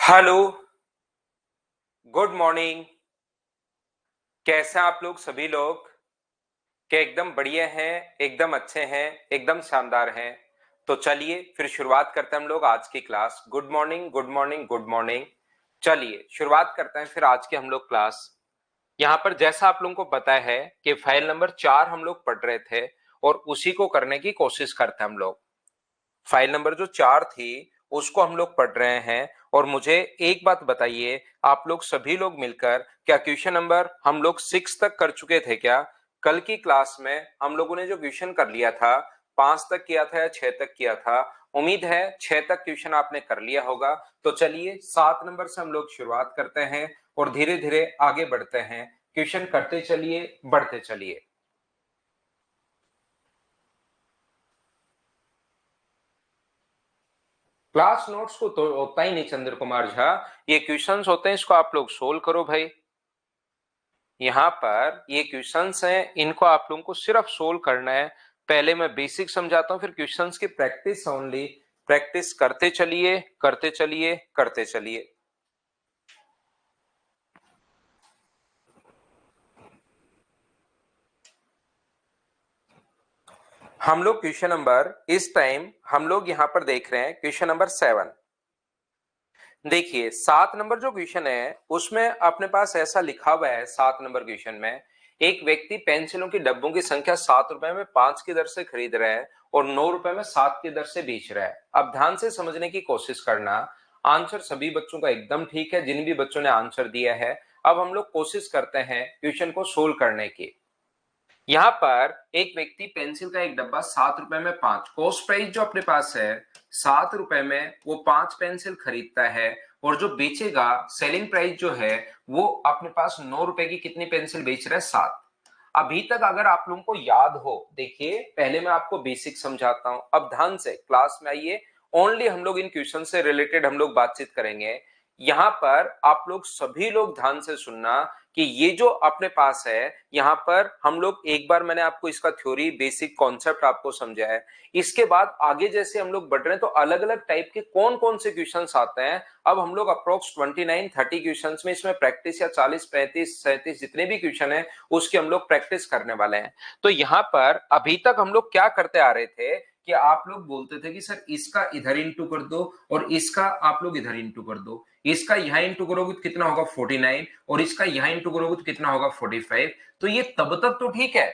Hello, good morning. कैसे हैं आप लोग सभी लोग? क्या एकदम बढ़िया हैं, एकदम अच्छे हैं, एकदम शानदार हैं? तो चलिए फिर शुरुआत करते हैं हम लोग आज की class. Good morning, good morning, good morning. चलिए शुरुआत करते हैं फिर आज की हम लोग क्लास। यहाँ पर जैसा आप लोगों को पता है कि फाइल नंबर 4 हम लोग पढ़ रहे थे और उसी को करने की कोशिश करते हैं हम लोग। फाइल नंबर जो 4 थी उसको हम लोग पढ़ रहे हैं। और मुझे एक बात बताइए, आप लोग सभी लोग मिलकर क्या क्वेश्चन नंबर हम लोग 6 तक कर चुके थे क्या? कल की क्लास में हम लोगों ने जो क्वेश्चन कर लिया था 5 तक किया था या 6 तक किया था? उम्मीद है 6 तक क्वेश्चन आपने कर लिया होगा। तो चलिए 7 नंबर से हम लोग शुरुआत करते हैं और धीरे धीरे आगे बढ़ते हैं। क्वेश्चन करते चलिए, बढ़ते चलिए। क्लास नोट्स को तो होता ही नहीं चंद्र कुमार झा, ये क्वेश्चंस होते हैं, इसको आप लोग सोल्व करो भाई। यहाँ पर ये क्वेश्चंस हैं, इनको आप लोगों को सिर्फ सोल्व करना है। पहले मैं बेसिक समझाता हूँ, फिर क्वेश्चंस की प्रैक्टिस ओनली। प्रैक्टिस करते चलिए, करते चलिए, करते चलिए। हम लोग क्वेश्चन नंबर इस टाइम हम लोग यहाँ पर देख रहे हैं क्वेश्चन नंबर 7। देखिए 7 नंबर जो क्वेश्चन है उसमें अपने पास ऐसा लिखा हुआ है, 7 नंबर क्वेश्चन में एक व्यक्ति पेंसिलों की डब्बों की संख्या 7 रुपए में 5 की दर से खरीद रहा है और 9 रुपए में 7 की दर से बेच रहा है। अब ध्यान से समझने की कोशिश करना। आंसर सभी बच्चों का एकदम ठीक है, जिन भी बच्चों ने आंसर दिया है। अब हम लोग कोशिश करते हैं क्वेश्चन को सोल्व करने की। यहाँ पर एक व्यक्ति पेंसिल का एक डब्बा 7 रुपए में 5, कॉस्ट प्राइस जो अपने पास है 7 रुपए में, वो 5 पेंसिल खरीदता है। और जो बेचेगा सेलिंग प्राइस जो है वो अपने पास 9 रुपए की कितनी पेंसिल बेच रहा है? 7। अभी तक अगर आप लोगों को याद हो, देखिए पहले मैं आपको बेसिक समझाता हूं, अब ध्यान से क्लास में आइए। ओनली हम लोग इन क्वेश्चन से रिलेटेड हम लोग बातचीत करेंगे। यहाँ पर आप लोग सभी लोग ध्यान से सुनना कि ये जो अपने पास है, यहाँ पर हम लोग एक बार मैंने आपको इसका थ्योरी बेसिक कॉन्सेप्ट आपको समझाया है। इसके बाद आगे जैसे हम लोग बढ़ रहे हैं तो अलग अलग टाइप के कौन कौन से क्वेश्चंस आते हैं। अब हम लोग अप्रोक्स 29-30 क्वेश्चंस में इसमें प्रैक्टिस, या 40-35-37 जितने भी क्वेश्चन है उसकी हम लोग प्रैक्टिस करने वाले हैं। तो यहाँ पर अभी तक हम लोग क्या करते आ रहे थे कि आप लोग बोलते थे कि सर इसका इधर इंटू कर दो और इसका आप लोग इधर इंटू कर दो, इसका यहां इंटू करोगे तो कितना होगा 49 और इसका यहां इंटू करोगे तो कितना होगा 45। तो ये तब तक तो ठीक है,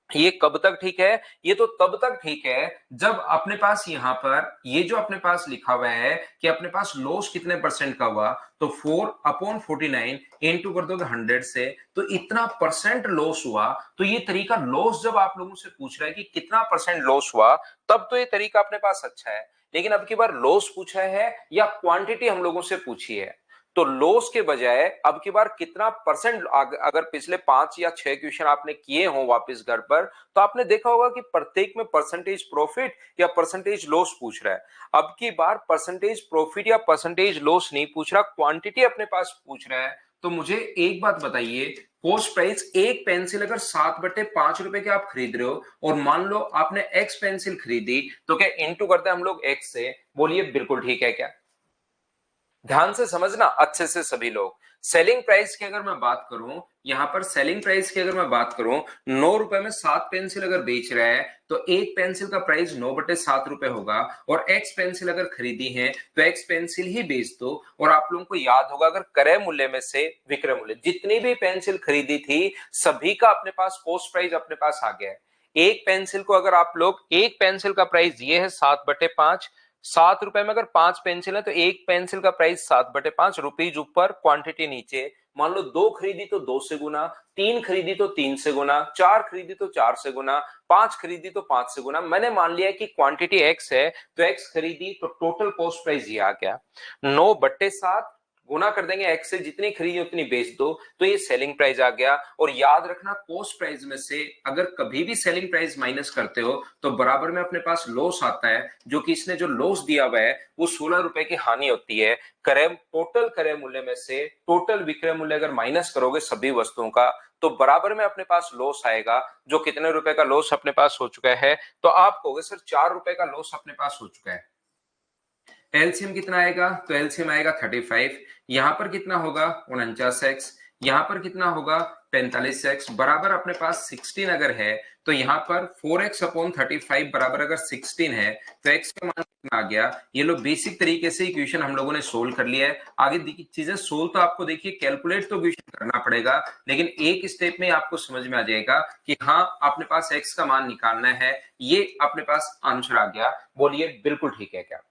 ये कब तक ठीक है? ये तो तब तक ठीक है जब अपने पास यहां पर ये जो अपने पास लिखा हुआ है कि अपने पास लॉस कितने परसेंट का हुआ, तो 4/49 इंटू कर दोगे 100 से, तो इतना परसेंट लॉस हुआ। तो ये तरीका लॉस जब आप लोगों से पूछ रहा है कि कितना परसेंट लॉस हुआ, तब तो ये तरीका अपने पास अच्छा है। लेकिन अब की बार लॉस पूछा है या क्वांटिटी हम लोगों से पूछी है, तो लॉस के बजाय अब की बार कितना परसेंट, अगर पिछले 5 या 6 क्वेश्चन आपने किए हो वापस घर पर, तो आपने देखा होगा कि प्रत्येक में परसेंटेज प्रॉफिट या परसेंटेज लॉस पूछ रहा है। अब की बार परसेंटेज प्रॉफिट या परसेंटेज लॉस नहीं पूछ रहा, क्वांटिटी अपने पास पूछ रहा है। तो मुझे एक बात बताइए, कॉस्ट प्राइस एक पेंसिल अगर 7/5 रुपए के आप खरीद रहे हो और मान लो आपने एक्स पेंसिल खरीदी, तो क्या इंटू करते हैं हम लोग एक्स से? बोलिए बिल्कुल ठीक है क्या? ध्यान से समझना अच्छे से सभी लोग। सेलिंग प्राइस की अगर मैं बात करूं, यहां पर सेलिंग प्राइस की अगर मैं बात करूं, 9 रुपए में 7 पेंसिल अगर बेच रहा है तो एक पेंसिल का प्राइस 9/7 रुपए होगा। और एक्स पेंसिल अगर खरीदी है तो एक्स पेंसिल ही बेच दो। और आप लोगों को याद होगा, अगर क्रय मूल्य में से विक्रय मूल्य, जितनी भी पेंसिल खरीदी थी सभी का अपने पास कॉस्ट प्राइस अपने पास आ गया है। एक पेंसिल को अगर आप लोग, एक पेंसिल का प्राइस ये है 7/5, 7 रुपए में अगर 5 पेंसिल है तो एक पेंसिल का प्राइस 7/5 रुपीज ऊपर, क्वांटिटी नीचे। मान लो 2 खरीदी तो 2 से गुना, 3 खरीदी तो 3 से गुना, 4 खरीदी तो 4 से गुना, 5 खरीदी तो 5 से गुना। मैंने मान लिया कि क्वांटिटी एक्स है तो एक्स खरीदी, तो टोटल कॉस्ट प्राइस ये आ गया 9/7, गुना कर देंगे एक्स से, जितनी खरीदी उतनी बेच दो, तो ये सेलिंग प्राइस आ गया। और याद रखना कॉस्ट प्राइस में से अगर कभी भी सेलिंग प्राइस माइनस करते हो तो बराबर में अपने पास लॉस आता है, जो कि इसने जो लॉस दिया हुआ है वो 16 रुपए की हानि होती है। टोटल क्रय मूल्य में से टोटल विक्रय मूल्य अगर माइनस करोगे सभी वस्तुओं का, तो बराबर में अपने पास लॉस आएगा, जो कितने रुपए का लॉस अपने पास हो चुका है? तो आप कहोगे सर 4 रुपए का लॉस अपने पास हो चुका है। एलसीएम कितना आएगा, तो एलसीएम आएगा 35, यहां पर कितना होगा 49x, यहां पर कितना होगा 45x, बराबर अपने पास 16 अगर है तो यहां पर 4x अपॉन 35 बराबर अगर 16 है तो x का मान कितना आ गया। ये लो बेसिक तरीके से इक्वेशन हम लोगों ने सोल्व कर लिया है। आगे चीजें सोल्व तो आपको देखिए कैलकुलेट तो इक्वेशन करना पड़ेगा, लेकिन एक स्टेप में आपको समझ में आ जाएगा कि हाँ अपने पास x का मान निकालना है, ये अपने पास आंसर आ गया। बोलिए बिल्कुल ठीक है क्या?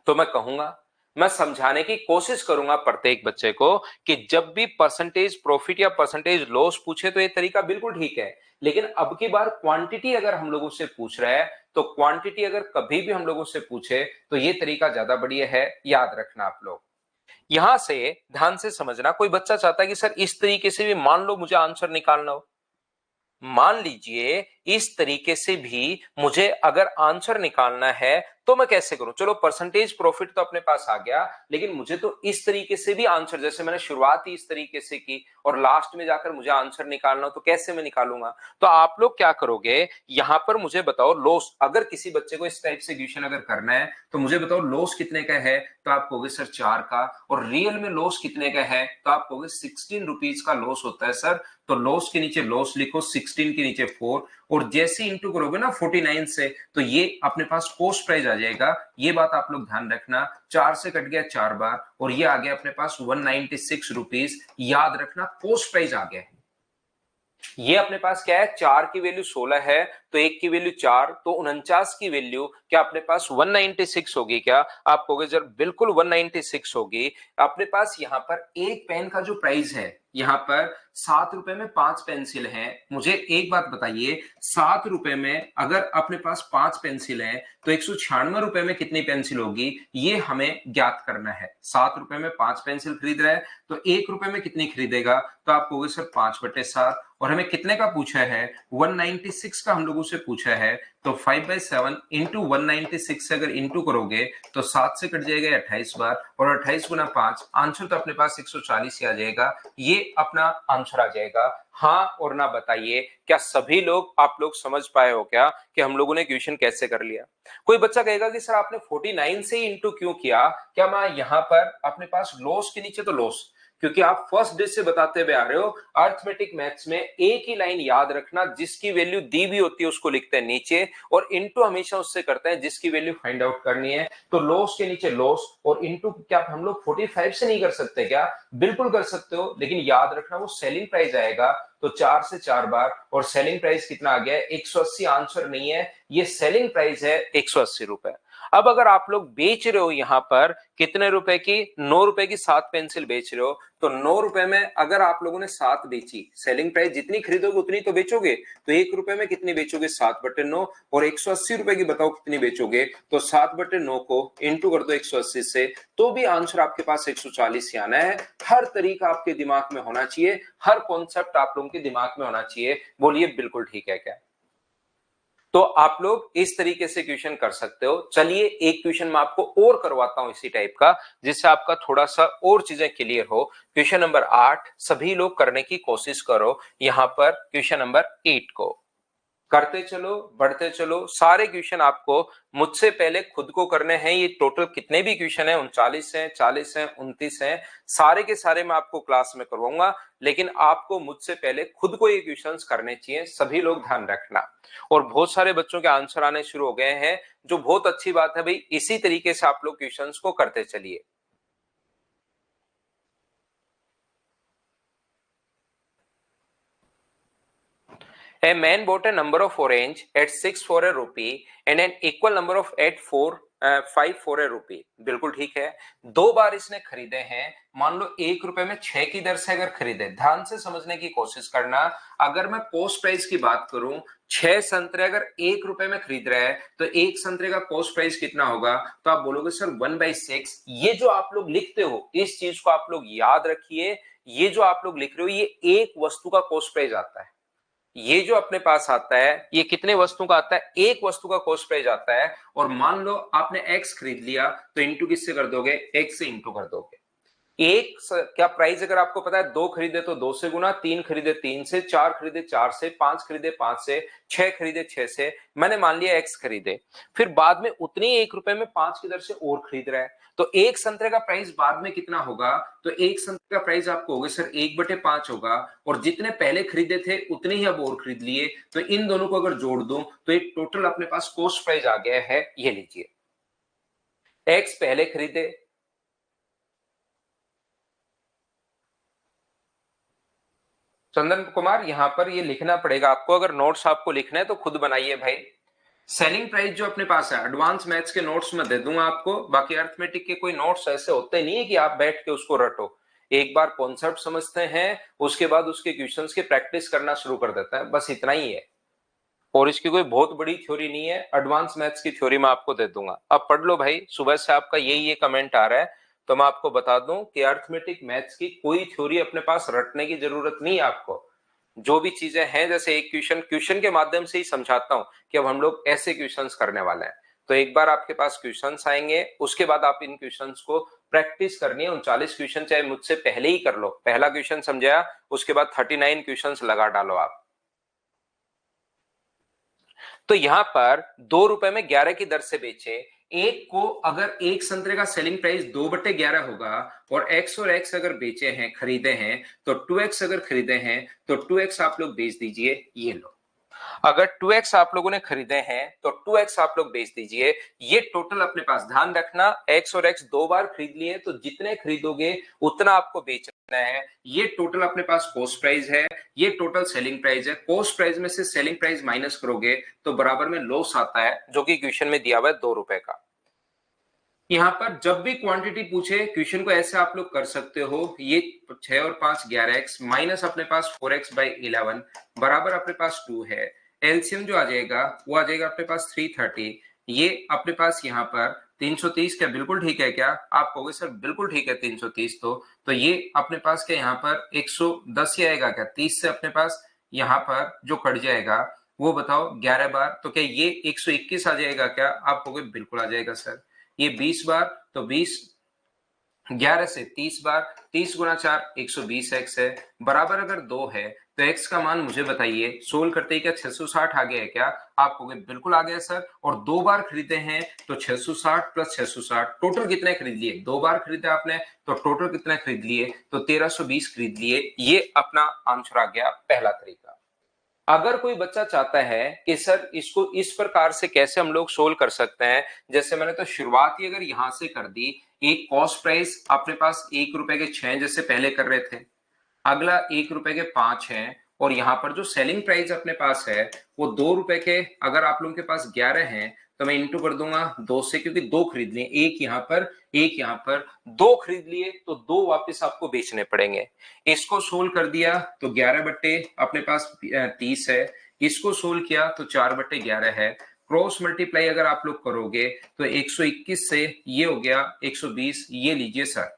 तो मैं कहूंगा, मैं समझाने की कोशिश करूंगा प्रत्येक बच्चे को कि जब भी परसेंटेज प्रॉफिट या परसेंटेज लॉस पूछे तो ये तरीका बिल्कुल ठीक है, लेकिन अब की बार क्वांटिटी अगर हम लोगों से पूछ रहा है तो क्वांटिटी अगर कभी भी हम लोगों से पूछे तो ये तरीका ज्यादा बढ़िया है, याद रखना आप लोग। यहां से ध्यान से समझना, कोई बच्चा चाहता है कि सर इस तरीके से भी मान लो मुझे आंसर निकालना हो, मान लीजिए इस तरीके से भी मुझे अगर आंसर निकालना है तो मैं कैसे करूं। चलो परसेंटेज प्रॉफिट तो अपने पास आ गया, लेकिन मुझे तो इस तरीके से भी आंसर, जैसे मैंने शुरुआत ही इस तरीके से की और लास्ट में जाकर मुझे आंसर निकालना हो तो कैसे मैं निकालूंगा। तो आप लोग क्या करोगे, यहां पर मुझे बताओ लॉस, अगर किसी बच्चे को इस टाइप से क्वेश्चन अगर करना है तो मुझे बताओ लॉस कितने का है, तो आप कहोगे सर 4 का, और रियल में लॉस कितने का है तो आप कहोगे 16 रुपीज का लॉस होता है सर। तो लॉस के नीचे लॉस लिखो, 16 के नीचे 4, और जैसे इंटू करोगे ना 49 से तो ये अपने पास कॉस्ट प्राइस आ जाएगा। ये बात आप लोग ध्यान रखना, 4 से कट गया 4 बार और ये आ गया अपने पास 196 रुपीज, याद रखना कॉस्ट प्राइस आ गया। ये अपने पास क्या है, 4 की वैल्यू 16 है तो 1 की वैल्यू 4, तो 49 की वैल्यू क्या अपने पास 196 होगी क्या? आप कहोगे सर बिल्कुल 196 होगी। अपने पास यहाँ पर एक पेन का जो प्राइस है, यहाँ पर 7 रुपए में 5 पेंसिल हैं। मुझे एक बात बताइए, 7 रुपए में अगर अपने पास 5 पेंसिल हैं तो 196 रुपए में कितनी पेंसिल होगी, ये हमें ज्ञात करना है। 7 रुपए में 5 पेंसिल खरीद रहा है तो 1 रुपए में कितनी खरीदेगा, तो आप कहोगे सर 5/7, और हमें कितने का पूछा है 196 का हम लोगों से पूछा है, तो 5/7 इंटू 196 से अगर इंटू करोगे तो 7 से कट जाएगा 28 बार, और 28 गुना 5, आंसर तो अपने पास 140 ही आ जाएगा। ये अपना आंसर आ जाएगा। हाँ और ना बताइए, क्या सभी लोग आप लोग समझ पाए हो क्या कि हम लोगों ने क्वेश्चन कैसे कर लिया? कोई बच्चा कहेगा कि सर आपने 49 से ही इंटू क्यों किया, क्या मैं यहां पर अपने पास लॉस के नीचे तो लॉस, क्योंकि आप फर्स्ट डे से बताते हुए आ रहे हो अर्थमेटिक मैथ्स में एक ही लाइन याद रखना, जिसकी वैल्यू दी भी होती है उसको लिखते हैं नीचे, और इनटू हमेशा उससे करते हैं जिसकी वैल्यू फाइंड आउट करनी है। तो लॉस के नीचे लॉस और इनटू क्या हम लोग 45 से नहीं कर सकते क्या? बिल्कुल कर सकते हो, लेकिन याद रखना वो सेलिंग प्राइस आएगा। तो 4 से 4 बार, और सेलिंग प्राइस कितना आ गया 180, आंसर नहीं है, ये सेलिंग प्राइस है 180 रुपए। अब अगर आप लोग बेच रहे हो यहां पर कितने रुपए की, 9 रुपए की 7 पेंसिल बेच रहे हो, तो 9 रुपए में अगर आप लोगों ने 7 बेची, सेलिंग प्राइस जितनी खरीदोगे उतनी तो बेचोगे, तो 1 रुपए में कितनी बेचोगे 7/9, और 180 रुपए की बताओ कितनी बेचोगे, तो 7/9 को इंटू कर दो 180 से, तो भी आंसर आपके पास 140 ही आना है। हर तरीका आपके दिमाग में होना चाहिए, हर कॉन्सेप्ट आप लोगों के दिमाग में होना चाहिए। बोलिए बिल्कुल ठीक है क्या? तो आप लोग इस तरीके से क्वेश्चन कर सकते हो। चलिए एक क्वेश्चन मैं आपको और करवाता हूं इसी टाइप का, जिससे आपका थोड़ा सा और चीजें क्लियर हो। क्वेश्चन नंबर 8 सभी लोग करने की कोशिश करो। यहां पर क्वेश्चन नंबर 8 को करते चलो, बढ़ते चलो। सारे क्वेश्चन आपको मुझसे पहले खुद को करने हैं। ये टोटल कितने भी क्वेश्चन हैं, 39 हैं, 40 हैं, 29 हैं, सारे के सारे मैं आपको क्लास में करवाऊंगा, लेकिन आपको मुझसे पहले खुद को ये क्वेश्चंस करने चाहिए। सभी लोग ध्यान रखना। और बहुत सारे बच्चों के आंसर आने शुरू हो गए हैं, जो बहुत अच्छी बात है भाई। इसी तरीके से आप लोग क्वेश्चंस को करते चलिए। A man bought a number of orange at 6 for a rupee and an equal number of at 5 for a rupee। बिल्कुल ठीक है, 2 बार इसने खरीदे हैं। मान लो 1 रुपए में 6 की दर से अगर खरीदे, ध्यान से समझने की कोशिश करना। अगर मैं कॉस्ट प्राइस की बात करूं, 6 संतरे अगर 1 रुपए में खरीद रहा है तो एक संतरे का कॉस्ट प्राइस कितना होगा, तो आप बोलोगे सर 1/6। ये जो आप लोग लिखते हो इस चीज को आप लोग याद रखिए। ये जो आप लोग लिख रहे हो ये एक वस्तु का कॉस्ट प्राइस आता है। ये जो अपने पास आता है ये कितने वस्तु का आता है, एक वस्तु का कॉस्ट प्राइस आता है। और मान लो आपने एक्स खरीद लिया तो इंटू किससे कर दोगे, एक्स से इंटू कर दोगे। क्या प्राइस अगर आपको पता है, 2 खरीदे तो 2 से गुना, 3 खरीदे 3 से, 4 खरीदे 4 से, 5 खरीदे 5 से, 6 खरीदे 6 से, मैंने मान लिया x खरीदे, फिर बाद में उतने 1 रुपए में 5 की दर से और खरीद रहा है, तो एक संतरे का प्राइस बाद में कितना होगा, तो एक संतरे का प्राइस आपको होगा सर 1/5 होगा, और जितने पहले खरीदे थे उतने ही अब और खरीद लिए, तो इन दोनों को अगर जोड़ दूं तो एक टोटल अपने पास कॉस्ट प्राइस आ गया है, ये लीजिए x पहले खरीदे, चंदन कुमार यहां पर ये लिखना पड़ेगा आपको, अगर नोट्स आपको लिखना है तो खुद बनाइए भाई। सेलिंग प्राइस जो अपने पास है, एडवांस मैथ्स के नोट्स में दे दूंगा आपको, बाकी अर्थमेटिक के कोई नोट्स ऐसे होते नहीं है कि आप बैठ के उसको रटो, एक बार कॉन्सेप्ट समझते हैं उसके बाद उसके क्वेश्चंस की प्रैक्टिस करना शुरू कर देता है, बस इतना ही है, और इसकी कोई बहुत बड़ी थ्योरी नहीं है, एडवांस मैथ्स की थ्योरी मैं आपको दे दूंगा। अब पढ़ लो भाई, सुबह से आपका ये कमेंट आ रहा है, तो मैं आपको बता दूं कि अर्थमेटिक मैथ्स की कोई थ्योरी अपने पास रटने की जरूरत नहीं है आपको, जो भी चीजें हैं, जैसे एक क्वेश्चन के माध्यम से ही समझाता हूं कि अब हम लोग ऐसे क्वेश्चंस करने वाले हैं, तो एक बार आपके पास क्वेश्चंस आएंगे, उसके बाद आप इन क्वेश्चंस को प्रैक्टिस करनी है, 39 क्वेश्चन चाहे मुझसे पहले ही कर लो, पहला क्वेश्चन समझाया उसके बाद 39 क्वेश्चंस लगा डालो आप। तो यहां पर 2 रुपए में 11 की दर से बेचे, एक को अगर एक संतरे का सेलिंग प्राइस 2/11 होगा, और x और x अगर बेचे हैं खरीदे हैं, तो 2x अगर खरीदे हैं तो 2x आप लोग बेच दीजिए, ये लो, अगर 2x आप लोगों ने खरीदे हैं तो 2x आप लोग बेच दीजिए, ये टोटल अपने पास, ध्यान रखना x और x 2 बार खरीद लिए तो जितने खरीदोगे उतना आपको बेचना है, ये टोटल अपने पास कॉस्ट प्राइस है, ये टोटल सेलिंग प्राइस है, कॉस्ट प्राइस में से सेलिंग प्राइस माइनस करोगे तो बराबर में लॉस आता है, जो कि क्वेश्चन में दिया हुआ है 2 रुपए का। यहां पर जब भी क्वांटिटी पूछे क्वेश्चन को ऐसे आप लोग कर सकते हो, ये 6 और 5 11x माइनस अपने पास 4x/11 बराबर अपने पास 2 है, एलसीएम जो आ जाएगा वो आ जाएगा अपने पास 330, ये अपने पास यहाँ पर 330, क्या बिल्कुल ठीक है क्या, आप कहोगे सर बिल्कुल ठीक है 330, तो ये अपने पास क्या यहाँ पर 110 ही आएगा क्या, 30 से अपने पास यहाँ पर जो कट जाएगा वो बताओ 11 बार, तो क्या ये 121 आ जाएगा क्या, आप कहोगे बिल्कुल आ जाएगा सर, ये 20 बार, तो 20 11 से 30 बार, 30 गुना 4 120x है, बराबर अगर 2 है तो x का मान मुझे बताइए, सोल्व करते ही क्या 660 आ गया है क्या, आप कहोगे बिल्कुल आ गया सर, और 2 बार खरीदे हैं तो 660 प्लस 660 टोटल कितने खरीद लिए, 2 बार खरीदा आपने तो टोटल कितने खरीद लिए, तो 1320 खरीद लिए, ये अपना आंसर आ गया पहला तरीका। अगर कोई बच्चा चाहता है कि सर इसको इस प्रकार से कैसे हम लोग सोल्व कर सकते हैं, जैसे मैंने तो शुरुआत ही अगर यहां से कर दी, एक कॉस्ट प्राइस अपने पास 1 रुपए के 6 जैसे पहले कर रहे थे, अगला 1 रुपए के 5 है, और यहाँ पर जो सेलिंग प्राइस अपने पास है वो 2 रुपए के, अगर आप लोगों के पास 11 है तो मैं इंटू कर दूंगा 2 से, क्योंकि 2 खरीद लिए, एक यहाँ पर एक यहाँ पर, 2 खरीद लिए तो 2 वापस आपको बेचने पड़ेंगे, इसको सोल्व कर दिया तो 11 बट्टे अपने पास 30 है, इसको सोल्व किया तो 4/11 है, क्रॉस मल्टीप्लाई अगर आप लोग करोगे तो 121 से ये हो गया 120, ये लीजिए सर।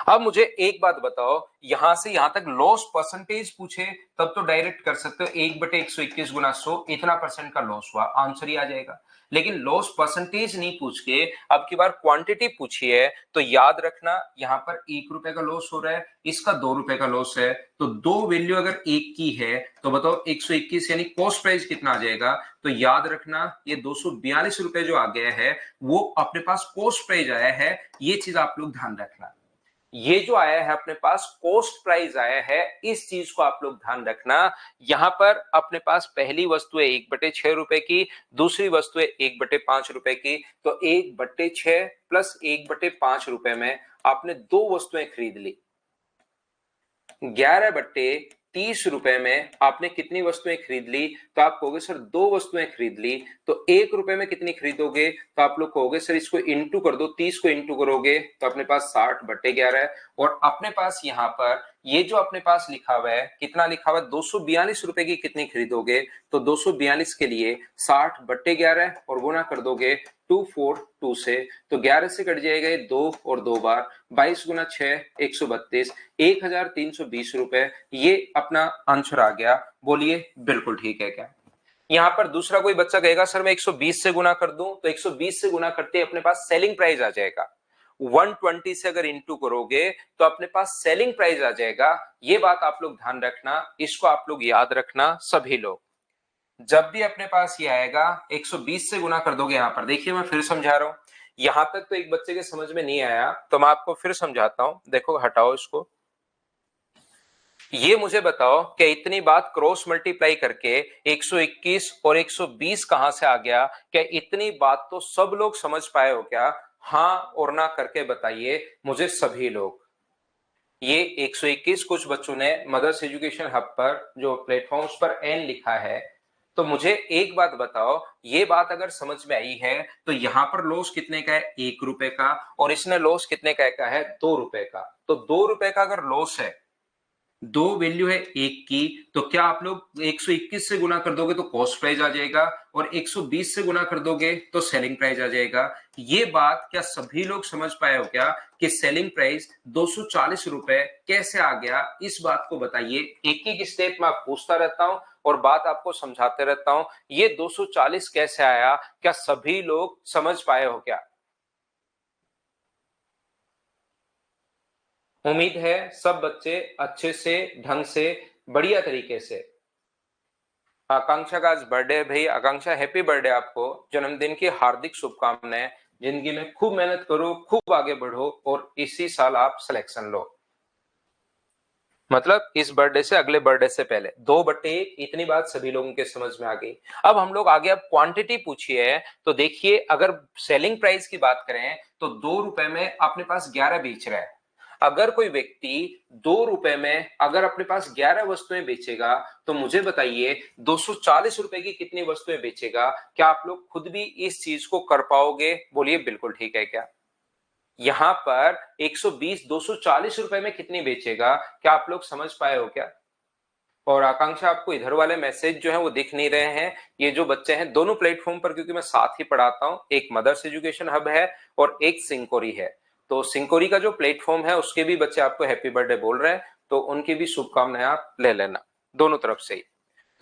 अब मुझे एक बात बताओ, यहां से यहां तक लॉस परसेंटेज पूछे तब तो डायरेक्ट कर सकते हो, 1/121 गुना 100 इतना परसेंट का लॉस हुआ, आंसर ही आ जाएगा, लेकिन लॉस परसेंटेज नहीं पूछ के अब की बार क्वांटिटी पूछी है, तो याद रखना यहाँ पर 1 रुपए का लॉस हो रहा है, इसका 2 रुपए का लॉस है, तो दो वैल्यू अगर एक की है तो बताओ 121 यानी कॉस्ट प्राइस कितना आ जाएगा, तो याद रखना ये 242 रुपए जो आ गया है वो अपने पास कॉस्ट प्राइस आया है, ये चीज आप लोग ध्यान रखना, ये जो आया है अपने पास कॉस्ट प्राइस आया है, इस चीज को आप लोग ध्यान रखना, यहां पर अपने पास पहली वस्तु है 1/6 रुपए की, दूसरी वस्तु है 1/5 रुपए की, तो 1/6 प्लस 1/5 रुपए में आपने दो वस्तुएं खरीद ली, 11/30 रुपए में आपने कितनी वस्तुएं खरीद ली, तो आप कहोगे सर दो वस्तुएं खरीद ली, तो 1 रुपए में कितनी खरीदोगे, तो आप लोग कहोगे सर इसको इंटू कर दो, 30 को इंटू करोगे तो अपने पास 60/11 है, और अपने पास यहाँ पर ये जो अपने पास लिखा हुआ है, कितना लिखा हुआ है 242 रुपए की कितनी खरीदोगे, तो 242 के लिए 60/11 और गुना कर दोगे 242 से, तो 11 से कट जाएगा ये 2 और 2 बार, 22 गुना 6 132, 1320 रुपए, ये अपना आंसर आ गया, बोलिए बिल्कुल ठीक है क्या। यहां पर दूसरा कोई बच्चा कहेगा सर मैं 120 से गुना कर दूं, तो 120 से गुना करते अपने पास सेलिंग प्राइस आ जाएगा, 120 से अगर इंटू करोगे तो अपने पास सेलिंग प्राइस आ जाएगा। ये बात आप लोग ध्यान रखना, इसको आप लोग याद रखना सभी लोग। जब भी अपने पास ये आएगा 120 से गुना कर दोगे। यहां पर देखिए मैं फिर समझा रहा हूं, यहां तक तो एक बच्चे के समझ में नहीं आया तो मैं आपको फिर समझाता हूं। देखो हटाओ इसको, ये मुझे बताओ कि इतनी बात क्रॉस मल्टीप्लाई करके 121 और 120 कहां से आ गया? क्या इतनी बात तो सब लोग समझ पाए हो क्या? हाँ और ना करके बताइए मुझे सभी लोग। ये 121 कुछ बच्चों ने मदर्स एजुकेशन हब पर जो प्लेटफॉर्म्स पर एन लिखा है, तो मुझे एक बात बताओ, ये बात अगर समझ में आई है तो यहां पर लॉस कितने का है? 1 रुपए का, और इसने लॉस कितने का है? 2 रुपए का। तो 2 रुपए का अगर लॉस है, दो वैल्यू है एक की, तो क्या आप लोग 121 से गुना कर दोगे तो कॉस्ट प्राइस आ जाएगा, और 120 से गुना कर दोगे तो सेलिंग प्राइस आ जाएगा। ये बात क्या सभी लोग समझ पाए हो क्या कि सेलिंग प्राइस 240 रुपए कैसे आ गया? इस बात को बताइए। एक एक स्टेप में आप पूछता रहता हूं और बात आपको समझाते रहता हूं। ये 240 कैसे आया, क्या सभी लोग समझ पाए हो क्या? उम्मीद है सब बच्चे अच्छे से, ढंग से, बढ़िया तरीके से। आकांक्षा का आज बर्थडे है भाई। आकांक्षा हैप्पी बर्थडे, आपको जन्मदिन की हार्दिक शुभकामनाएं। जिंदगी में खूब मेहनत करो, खूब आगे बढ़ो और इसी साल आप सिलेक्शन लो। मतलब इस बर्थडे से अगले बर्थडे से पहले 2/1, इतनी बात सभी लोगों के समझ में आ गई। अब हम लोग आगे, अब क्वांटिटी पूछी है तो देखिए, अगर सेलिंग प्राइस की बात करें तो 2 रुपए में अपने पास 11 बेच रहा है। अगर कोई व्यक्ति 2 रुपए में अगर अपने पास 11 वस्तुएं बेचेगा तो मुझे बताइए 240 रुपए की कितनी वस्तुएं बेचेगा? क्या आप लोग खुद भी इस चीज को कर पाओगे? बोलिए बिल्कुल ठीक है क्या? यहां पर 120 240 रुपए में कितनी बेचेगा? क्या आप लोग समझ पाए हो क्या? और आकांक्षा, आपको इधर वाले मैसेज जो है वो दिख नहीं रहे हैं। ये जो बच्चे हैं दोनों प्लेटफॉर्म पर, क्योंकि मैं साथ ही पढ़ाता हूं, एक मदर्स एजुकेशन हब है और एक सिंकोरी है। तो सिंकोरी का जो प्लेटफॉर्म है उसके भी बच्चे आपको हैप्पी बर्थडे बोल रहे हैं, तो उनकी भी शुभकामनाएं आप ले लेना दोनों तरफ से ही।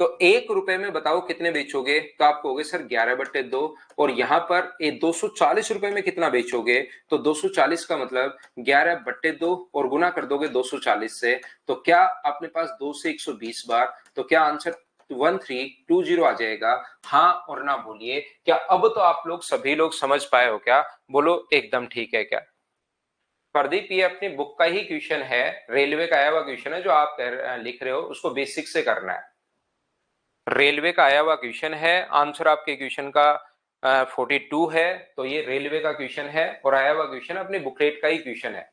तो 1 रुपए में बताओ कितने बेचोगे? तो आप कहोगे सर 11/2। और यहां पर 240 रुपए में कितना बेचोगे? तो 240 का मतलब 11/2 और गुना कर दोगे 240 से। तो क्या अपने पास 2 से 120 बार, तो क्या आंसर 1320 आ जाएगा? हाँ और ना बोलिए। क्या अब तो आप लोग सभी लोग समझ पाए हो क्या? बोलो एकदम ठीक है क्या? प्रदीप, ये अपनी बुक का ही क्वेश्चन है, रेलवे का आया हुआ क्वेश्चन है। जो आप लिख रहे हो उसको बेसिक से करना है। रेलवे का आया हुआ क्वेश्चन है, आंसर आपके क्वेश्चन का 42 है। तो ये रेलवे का क्वेश्चन है और आया हुआ क्वेश्चन अपनी बुकलेट का ही क्वेश्चन है।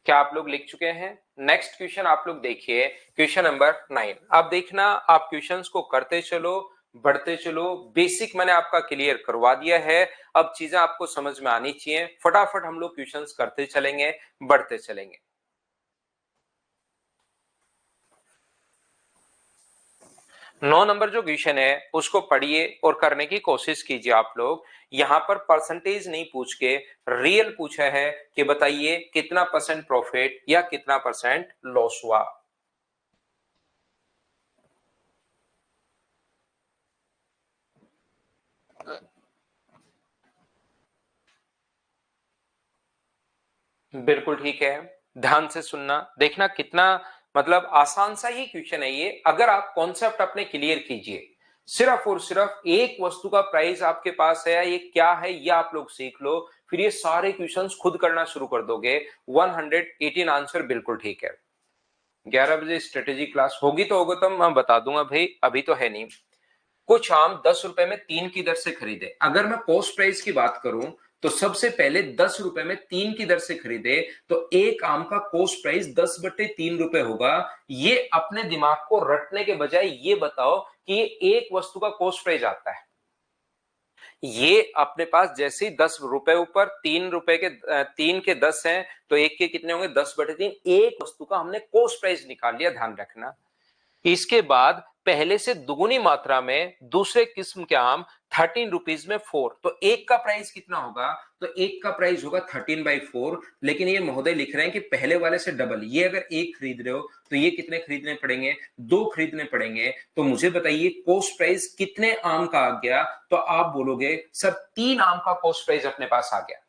क्या आप लोग लिख चुके हैं? नेक्स्ट क्वेश्चन आप लोग देखिए, क्वेश्चन नंबर 9। आप देखना, आप क्वेश्चंस को करते चलो, बढ़ते चलो। बेसिक मैंने आपका क्लियर करवा दिया है, अब चीजें आपको समझ में आनी चाहिए। फटाफट हम लोग क्वेश्चंस करते चलेंगे, बढ़ते चलेंगे। 9 नंबर जो क्वेश्चन है उसको पढ़िए और करने की कोशिश कीजिए आप लोग। यहां पर परसेंटेज नहीं पूछ के रियल पूछा है कि बताइए कितना परसेंट प्रॉफिट या कितना परसेंट लॉस हुआ। बिल्कुल ठीक है, ध्यान से सुनना, देखना कितना मतलब आसान सा ही क्वेश्चन है ये। अगर आप कॉन्सेप्ट अपने क्लियर कीजिए, सिर्फ और सिर्फ एक वस्तु का प्राइस आपके पास है, ये क्या है ये आप लोग सीख लो, फिर ये सारे क्वेश्चंस खुद करना शुरू कर दोगे। 118 आंसर बिल्कुल ठीक है। 11 बजे स्ट्रेटेजी क्लास होगी तो होगा, तो मैं बता दूंगा भाई, अभी तो है नहीं। कुछ आम 10 रुपए में 3 की दर से खरीदे। अगर मैं कॉस्ट प्राइस की बात करूं तो सबसे पहले 10 रुपए में 3 की दर से खरीदे तो एक आम का कॉस्ट प्राइस 10/3 रुपए होगा। ये अपने दिमाग को रटने के बजाय ये बताओ कि ये एक वस्तु का कॉस्ट प्राइस आता है। ये अपने पास जैसे ही 10 रुपए ऊपर 3 रुपए के 3 के 10 हैं तो एक के कितने होंगे? 10/3। एक वस्तु का हमने कॉस्ट प्राइस निकाल लिया, ध्यान रखना। इसके बाद पहले से दुगुनी मात्रा में दूसरे किस्म के आम 13 रुपीज में 4, तो एक का प्राइस कितना होगा? तो एक का प्राइस होगा 13/4, लेकिन ये महोदय लिख रहे हैं कि पहले वाले से डबल। ये अगर एक खरीद रहे हो तो ये कितने खरीदने पड़ेंगे? 2 खरीदने पड़ेंगे। तो मुझे बताइए कॉस्ट प्राइस कितने आम का आ गया? तो आप बोलोगे सर 3 आम का कॉस्ट प्राइस अपने पास आ गया।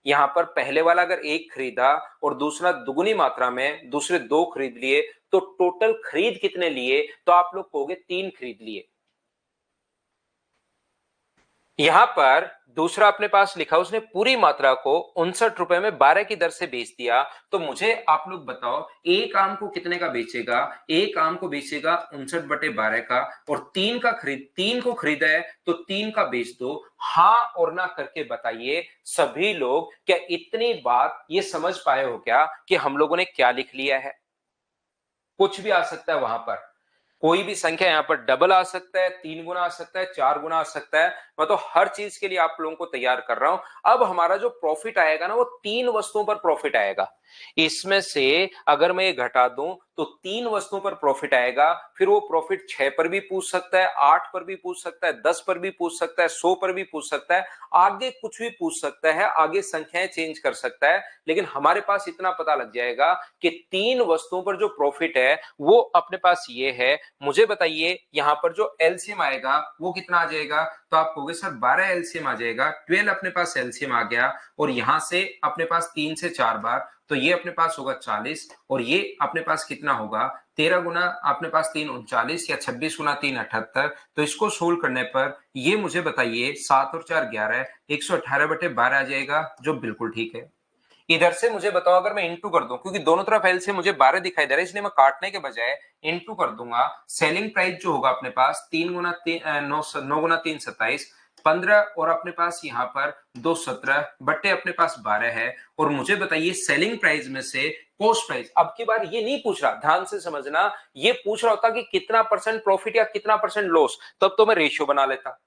यहां पर पहले वाला अगर एक खरीदा और दूसरा दुगुनी मात्रा में दूसरे 2 खरीद लिए, तो टोटल खरीद कितने लिए? तो आप लोग कहोगे 3 खरीद लिए। यहां पर दूसरा अपने पास लिखा, उसने पूरी मात्रा को 59 रुपए में 12 की दर से बेच दिया। तो मुझे आप लोग बताओ एक आम को कितने का बेचेगा? एक आम को बेचेगा 59/12 का, और 3 को खरीदा है तो 3 का बेच दो। हाँ और ना करके बताइए सभी लोग, क्या इतनी बात ये समझ पाए हो क्या कि हम लोगों ने क्या लिख लिया है? कुछ भी आ सकता है वहां पर, कोई भी संख्या यहां पर डबल आ सकता है, 3 गुना आ सकता है, 4 गुना आ सकता है। मैं तो हर चीज के लिए आप लोगों को तैयार कर रहा हूं। अब हमारा जो प्रॉफिट आएगा ना, वो 3 वस्तुओं पर प्रॉफिट आएगा। इसमें से अगर मैं ये घटा दूं तो 3 वस्तुओं पर प्रॉफिट आएगा। फिर वो प्रॉफिट 6 पर भी पूछ सकता है, 8 पर भी पूछ सकता है, 10 पर भी पूछ सकता है, 100 पर भी पूछ सकता है, आगे कुछ भी पूछ सकता है, आगे संख्याएं चेंज कर सकता है। लेकिन हमारे पास इतना पता लग जाएगा कि 3 वस्तुओं पर जो प्रॉफिट है वो अपने पास ये है। मुझे बताइए यहां पर जो एलसीएम आएगा वो कितना आ जाएगा? तो आप कहोगे सर 12 एलसीएम आ जाएगा, 12 अपने पास एलसीएम आ गया, और यहां से अपने पास 3 से 4 बार, तो ये अपने पास होगा 40, और ये अपने पास कितना होगा? 13 गुना अपने पास 3 39, या 26 गुना 3 78। तो इसको सोल्व करने पर ये मुझे बताइए 7 और 4 11, 118/12 आ जाएगा, जो बिल्कुल ठीक है। इधर से मुझे बताओ अगर मैं इंटू कर दूं, क्योंकि दोनों तरफ एल से मुझे 12 दिखाई दे रहा है, इसलिए मैं काटने के बजाय इंटू कर दूंगा। सेलिंग प्राइस जो होगा अपने पास 3 गुना 9 गुना 3 27, 15, और अपने पास यहाँ पर 2 17 बट्टे अपने पास 12 है। और मुझे बताइए सेलिंग प्राइस में से कॉस्ट प्राइस, अब की बार ये नहीं पूछ रहा, ध्यान से समझना, ये पूछ रहा होता कि कितना परसेंट प्रॉफिट या कितना परसेंट लॉस, तब तो मैं रेशियो बना लेता।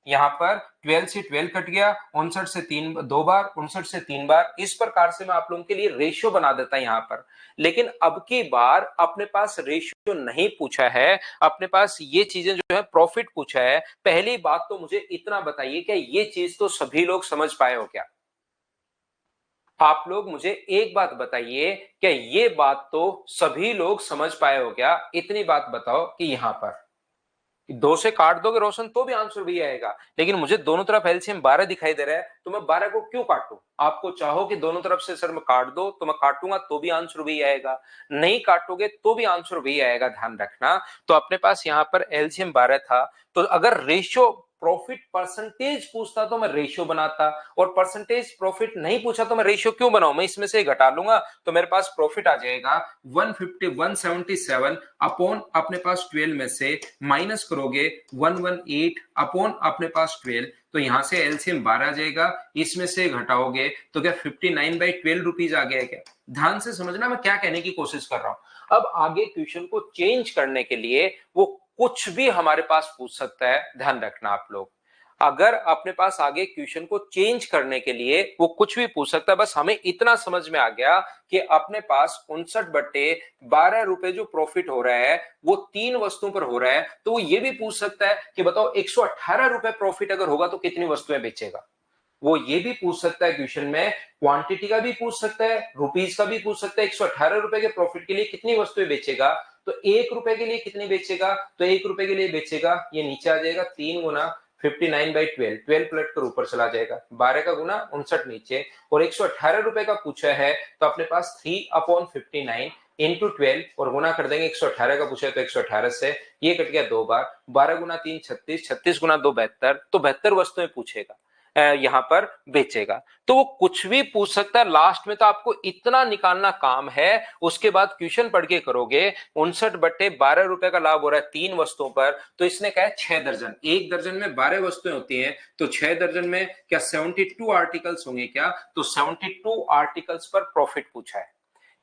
यहाँ पर 12 से 12 कट गया, 59 से 3 2 बार, 59 से 3 बार, इस प्रकार से मैं आप लोगों के लिए रेशियो बना देता यहाँ पर। लेकिन अब की बार अपने पास रेशियो नहीं पूछा है, अपने पास ये चीजें जो है प्रॉफिट पूछा है। पहली बात तो मुझे इतना बताइए कि ये चीज तो सभी लोग समझ पाए हो क्या? आप लोग मुझे एक बात बताइए, क्या ये बात तो सभी लोग समझ पाए हो क्या? इतनी बात बताओ कि यहां पर 2 से काट दोगे रोशन तो भी आंसर भी आएगा, लेकिन मुझे दोनों तरफ एलसीएम 12 दिखाई दे रहा है, तो मैं 12 को क्यों काटूं? आपको चाहो कि दोनों तरफ से सर मैं काट दो, तो मैं काटूंगा तो भी आंसर भी आएगा, नहीं काटोगे तो भी आंसर भी आएगा, ध्यान रखना। तो अपने पास यहाँ पर एलसीएम 12 था, तो अगर रेशियो प्रॉफिट परसेंटेज पूछता तो मैं रेशियो बनाता, और परसेंटेज प्रॉफिट नहीं पूछा तो मैं रेशियो क्यों बनाऊं? मैं इसमें से घटा लूंगा, तो मेरे पास प्रॉफिट आ जाएगा 177 अपॉन अपने पास 12 में से माइनस करोगे 118 अपॉन अपने पास 12, तो यहां से एलसीएम 12 आ जाएगा, इसमें से घटाओगे तो क्या 59/12 रुपीज आ गया क्या? ध्यान से समझना मैं क्या कहने की कोशिश कर रहा हूं। अब आगे क्वेश्चन को चेंज करने के लिए वो कुछ भी हमारे पास पूछ सकता है, ध्यान रखना आप लोग। अगर अपने पास आगे क्वेश्चन को चेंज करने के लिए वो कुछ भी पूछ सकता है, बस हमें इतना समझ में आ गया कि अपने पास 59/12 रुपए जो प्रॉफिट हो रहा है वो 3 वस्तुओं पर हो रहा है। तो वो ये भी पूछ सकता है कि बताओ 118 रुपए प्रॉफिट अगर होगा तो कितनी वस्तुएं बेचेगा। वो ये भी पूछ सकता है क्वेश्चन में, क्वांटिटी का भी पूछ सकता है, रुपीज का भी पूछ सकता है, 118 रुपए के प्रॉफिट के लिए कितनी वस्तुएं बेचेगा, तो 1 रुपए के लिए कितनी बेचेगा, तो 1 रुपए के लिए बेचेगा, ये नीचे आ जाएगा 3 गुना 59/12, 12 पलट कर ऊपर चला जाएगा, 12 का गुना 59 नीचे, और 118 रुपए का पूछा है तो अपने पास 3/59 इंटू 12, और गुना कर देंगे, 118 का पूछा है तो 118 से ये कट गया 2 बार, 12 गुना 3 36, 36 गुना 2 72, तो 72 वस्तुएं पूछेगा, यहां पर बेचेगा। तो वो कुछ भी पूछ सकता है, लास्ट में तो आपको इतना निकालना काम है, उसके बाद क्वेश्चन पढ़ के करोगे। 59/12 रुपए का लाभ हो रहा है 3 वस्तुओं पर, तो इसने कहा है 6 दर्जन, एक दर्जन में 12 वस्तुएं होती हैं, तो 6 दर्जन में क्या 72 आर्टिकल्स होंगे क्या? तो 72 आर्टिकल्स पर प्रॉफिट पूछा है।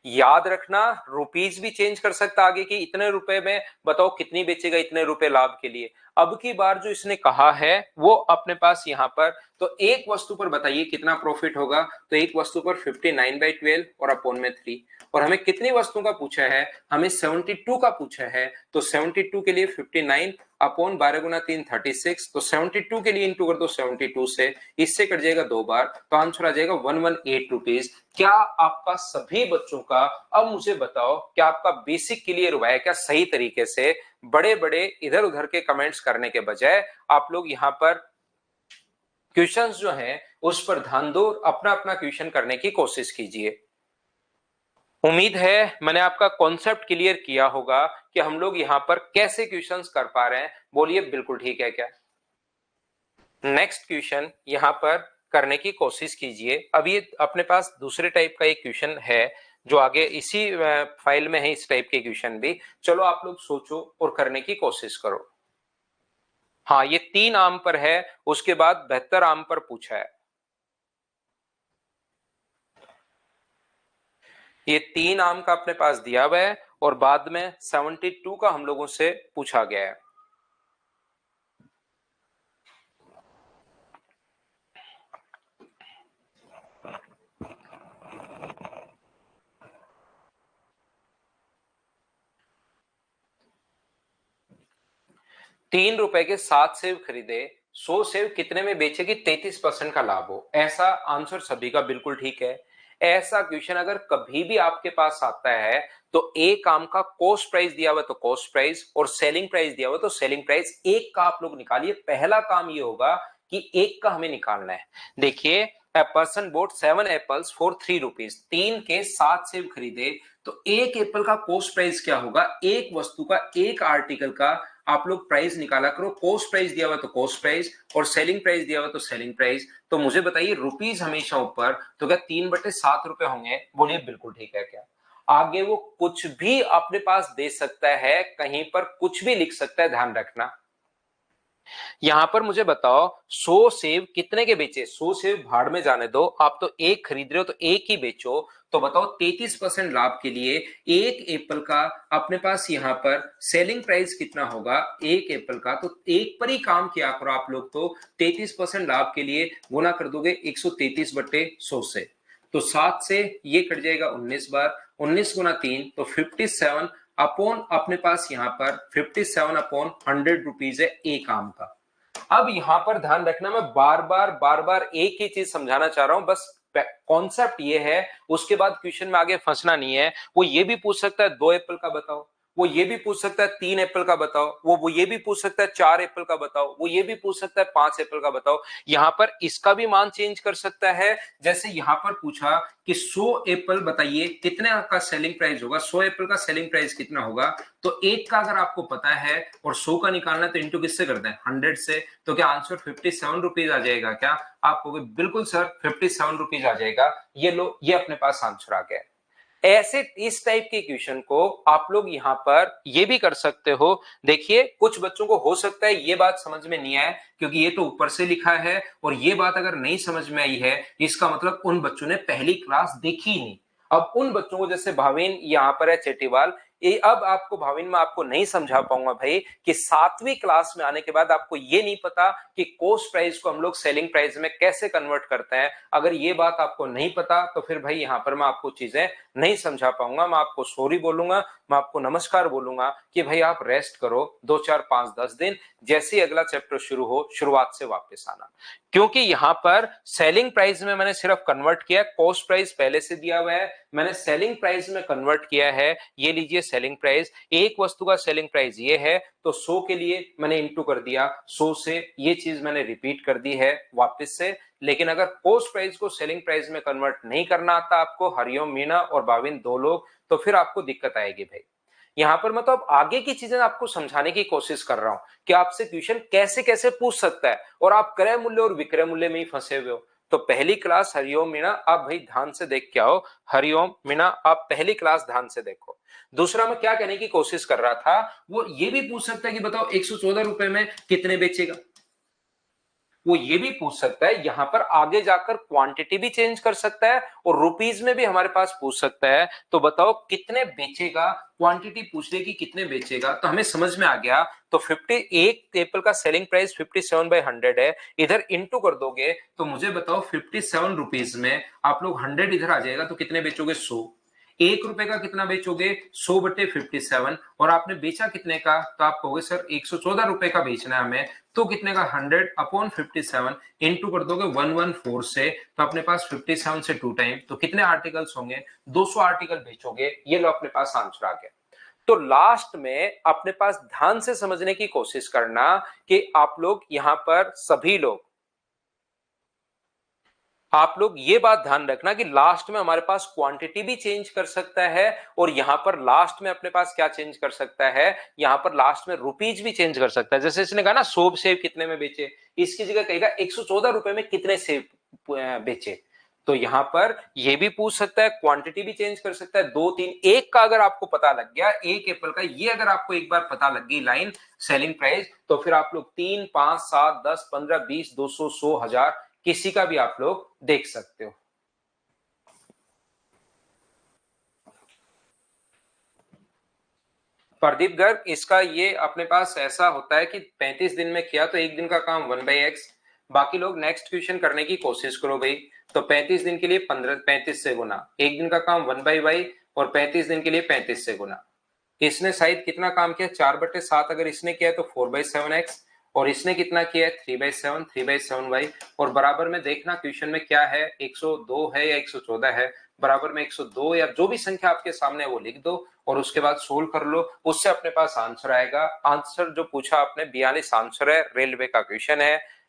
याद रखना, रुपीज भी चेंज कर सकता आगे कि इतने रुपए में बताओ कितनी बेचेगा, इतने रुपए लाभ के लिए। अब की बार जो इसने कहा है वो अपने पास यहां पर, तो एक वस्तु पर बताइए कितना प्रॉफिट होगा, तो एक वस्तु पर 59/12 और अपोन में 3। और हमें कितनी वस्तुओं का पूछा है, हमें 72 का पूछा है, तो 72 के लिए 59 अपॉन 12 गुना 3 36, तो 72 के लिए इंटू कर दो 72 से, इससे कट जाएगा 2 बार, तो आंसर आ जाएगा 118 रुपीज। क्या आपका सभी बच्चों का, अब मुझे बताओ क्या आपका बेसिक क्लियर हुआ है क्या सही तरीके से? बड़े बड़े इधर उधर के कमेंट्स करने के बजाय आप लोग यहां पर क्वेश्चंस जो हैं उस पर ध्यान दो, अपना अपना क्वेश्चन करने की कोशिश कीजिए। उम्मीद है मैंने आपका कॉन्सेप्ट क्लियर किया होगा कि हम लोग यहां पर कैसे क्वेश्चंस कर पा रहे हैं। बोलिए बिल्कुल ठीक है क्या? नेक्स्ट क्वेश्चन यहां पर करने की कोशिश कीजिए। अब ये अपने पास दूसरे टाइप का एक क्वेश्चन है जो आगे इसी फाइल में है, इस टाइप के क्वेश्चन भी। चलो आप लोग सोचो और करने की कोशिश करो। हाँ, ये 3 आम पर है, उसके बाद 72 आम पर पूछा है। ये 3 आम का अपने पास दिया हुआ है और बाद में 72 का हम लोगों से पूछा गया है। ₹3 के 7 सेव खरीदे, 100 सेव कितने में बेचेगी? 33% का लाभ हो, ऐसा आंसर सभी का बिल्कुल ठीक है। ऐसा क्वेश्चन अगर कभी भी आपके पास आता है तो एक काम का कॉस्ट प्राइस दिया हुआ तो कॉस्ट प्राइस और सेलिंग प्राइस दिया हुआ तो सेलिंग प्राइस, एक का आप लोग निकालिए। पहला काम ये होगा कि एक का हमें निकालना है। देखिए, a person bought 7 apples for 3 rupees, 3 के 7 सेब खरीदे, तो एक एप्पल का कॉस्ट प्राइस क्या होगा? एक वस्तु का, एक आर्टिकल का आप लोग प्राइस निकाला करो। कॉस्ट प्राइस दिया हुआ तो कॉस्ट प्राइस और सेलिंग प्राइस दिया हुआ तो सेलिंग प्राइस। तो मुझे बताइए रुपीज हमेशा ऊपर, तो क्या 3/7 होंगे? बोलिए बिल्कुल ठीक है क्या? आगे वो कुछ भी अपने पास दे सकता है, कहीं पर कुछ भी लिख सकता है, ध्यान रखना। यहां पर मुझे बताओ 100 सेब कितने के बेचे? 100 सेब भाड़ में जाने दो, आप तो एक खरीद रहे हो तो एक ही बेचो। तो बताओ 33% लाभ के लिए एक एप्पल का अपने पास यहां पर सेलिंग प्राइस कितना होगा एक एप्पल का? तो एक पर ही काम किया करो आप लोग, तो 33% लाभ के लिए गुना कर दोगे 133/100 से, तो 7 से ये कट जाएगा 19 बार, 19 गुना 3 तो 57 अपॉन अपने पास यहां पर 57 अपॉन 100 रुपीज है एक आम का। अब यहां पर ध्यान रखना, मैं बार बार एक ही चीज समझाना चाह रहा हूं, बस कॉन्सेप्ट ये है। उसके बाद क्वेश्चन में आगे फंसना नहीं है। वो ये भी पूछ सकता है 2 एप्पल का बताओ, वो ये भी पूछ सकता है 3 एप्पल का बताओ, वो ये भी पूछ सकता है 4 एप्पल का बताओ, वो ये भी पूछ सकता है 5 एप्पल का बताओ। यहां पर इसका भी मान चेंज कर सकता है। जैसे यहां पर पूछा कि 100 एप्पल बताइए कितने का सेलिंग प्राइस होगा, 100 एप्पल का सेलिंग प्राइस कितना होगा? तो एक का अगर आपको पता है और 100 का निकालना है तो इंटू किससे करते हैं? 100 से। तो क्या आंसर 57 रुपीज आ जाएगा क्या? आप कहोगे बिल्कुल सर 57 रुपीज आ जाएगा। ये लो, ये अपने पास आंसर आ गया। ऐसे इस टाइप के क्वेश्चन को आप लोग यहां पर ये भी कर सकते हो। देखिए, कुछ बच्चों को हो सकता है ये बात समझ में नहीं आए क्योंकि ये तो ऊपर से लिखा है, और ये बात अगर नहीं समझ में आई है इसका मतलब उन बच्चों ने पहली क्लास देखी ही नहीं। अब उन बच्चों को, जैसे भाविन यहां पर है चेटीवाल, ये अब आपको भाविन में आपको नहीं समझा पाऊंगा भाई कि 7वीं क्लास में आने के बाद आपको ये नहीं पता कि कॉस्ट प्राइस को हम लोग सेलिंग प्राइस में कैसे कन्वर्ट करते हैं। अगर ये बात आपको नहीं पता तो फिर भाई यहां पर मैं आपको चीजें नहीं समझा पाऊंगा। मैं आपको सॉरी बोलूंगा, मैं आपको नमस्कार बोलूंगा कि भाई आप रेस्ट करो 2 4 5 10 दिन, जैसे ही अगला चैप्टर शुरू हो शुरुआत से वापस आना। क्योंकि यहां पर सेलिंग प्राइस में मैंने सिर्फ कन्वर्ट किया, कॉस्ट प्राइस पहले से दिया हुआ है, मैंने सेलिंग प्राइस में कन्वर्ट किया है। ये लीजिए सेलिंग प्राइस, एक वस्तु का सेलिंग प्राइस ये है, तो 100 के लिए मैंने इंटू कर दिया 100 से, ये चीज मैंने रिपीट कर दी है वापस से। लेकिन अगर कॉस्ट प्राइस को सेलिंग प्राइस में कन्वर्ट नहीं करना आता आपको, हरिओम मीना और भाविन 2 लोग, तो फिर आपको दिक्कत आएगी भाई। यहां पर मतलब आगे की चीजें आपको समझाने की कोशिश कर रहा हूं कि आपसे क्वेश्चन कैसे कैसे पूछ सकता है, और आप क्रय मूल्य और विक्रय मूल्य में ही फंसे हुए हो। तो पहली क्लास हरिओम मीना आप भाई ध्यान से देख के आओ। हरिओम मीना आप पहली क्लास ध्यान से देखो। दूसरा मैं क्या कहने की कोशिश कर रहा था, वो ये भी पूछ सकता है कि बताओ 114 रुपए में कितने बेचेगा? वो ये भी पूछ सकता है, यहां पर आगे जाकर क्वांटिटी भी चेंज कर सकता है और रुपीज में भी हमारे पास पूछ सकता है। तो बताओ कितने बेचेगा, क्वांटिटी पूछ ले कि कितने बेचेगा, तो हमें समझ में आ गया। तो 51 एप्पल का सेलिंग प्राइस 57/100 है, इधर इंटू कर दोगे तो मुझे बताओ 57 रुपीज में आप लोग 100 इधर आ जाएगा तो कितने बेचोगे, 100। 1 रुपए का कितना बेचोगे, 100/57, और आपने बेचा कितने का, तो आप कहोगे सर 114 रुपए का बेचना है हमें, तो कितने का, 100/57 इंटू कर दोगे 114 से, तो अपने पास 57 से 2 टाइम, तो कितने आर्टिकल्स होंगे, 200 आर्टिकल बेचोगे। ये लो अपने पास आंसर आ गया। तो लास्ट में अपने पास ध्यान से समझने की कोशिश करना कि आप लोग ये बात ध्यान रखना कि लास्ट में हमारे पास क्वांटिटी भी चेंज कर सकता है, और यहां पर लास्ट में अपने पास क्या चेंज कर सकता है, यहां पर लास्ट में रुपीज भी चेंज कर सकता है। जैसे इसने कहा ना 100 सेब कितने में बेचे, इसकी जगह कहेगा 114 रुपए में कितने सेब बेचे। तो यहां पर यह भी पूछ सकता है, क्वांटिटी भी चेंज कर सकता है। 2 3 1 का अगर आपको पता लग गया, एक एप्पल का ये अगर आपको एक बार पता लग गई लाइन सेलिंग प्राइस, तो फिर आप लोग 3 5 7 10 15 20 200 100 1000 किसी का भी आप लोग देख सकते हो। प्रदीप गर्ग, इसका ये अपने पास ऐसा होता है कि 35 दिन में किया तो एक दिन का काम 1/x। बाकी लोग नेक्स्ट क्वेश्चन करने की कोशिश करो भाई। तो 35 दिन के लिए 15 35 से गुना, एक दिन का काम 1/y, और 35 दिन के लिए 35 से गुना। इसने शायद कितना काम किया, 4/7 अगर इसने किया तो 4/7x, और इसने कितना किया है 3/7 3/7y। और बराबर में देखना क्वेश्चन में क्या है, 102 है या 114 है, बराबर में 102 या जो भी संख्या आपके सामने है वो लिख दो, और उसके बाद सोल्व कर लो, उससे अपने पास आंसर आएगा। आंसर जो पूछा आपने 42 आंसर है, रेलवे का क्वेश्चन है।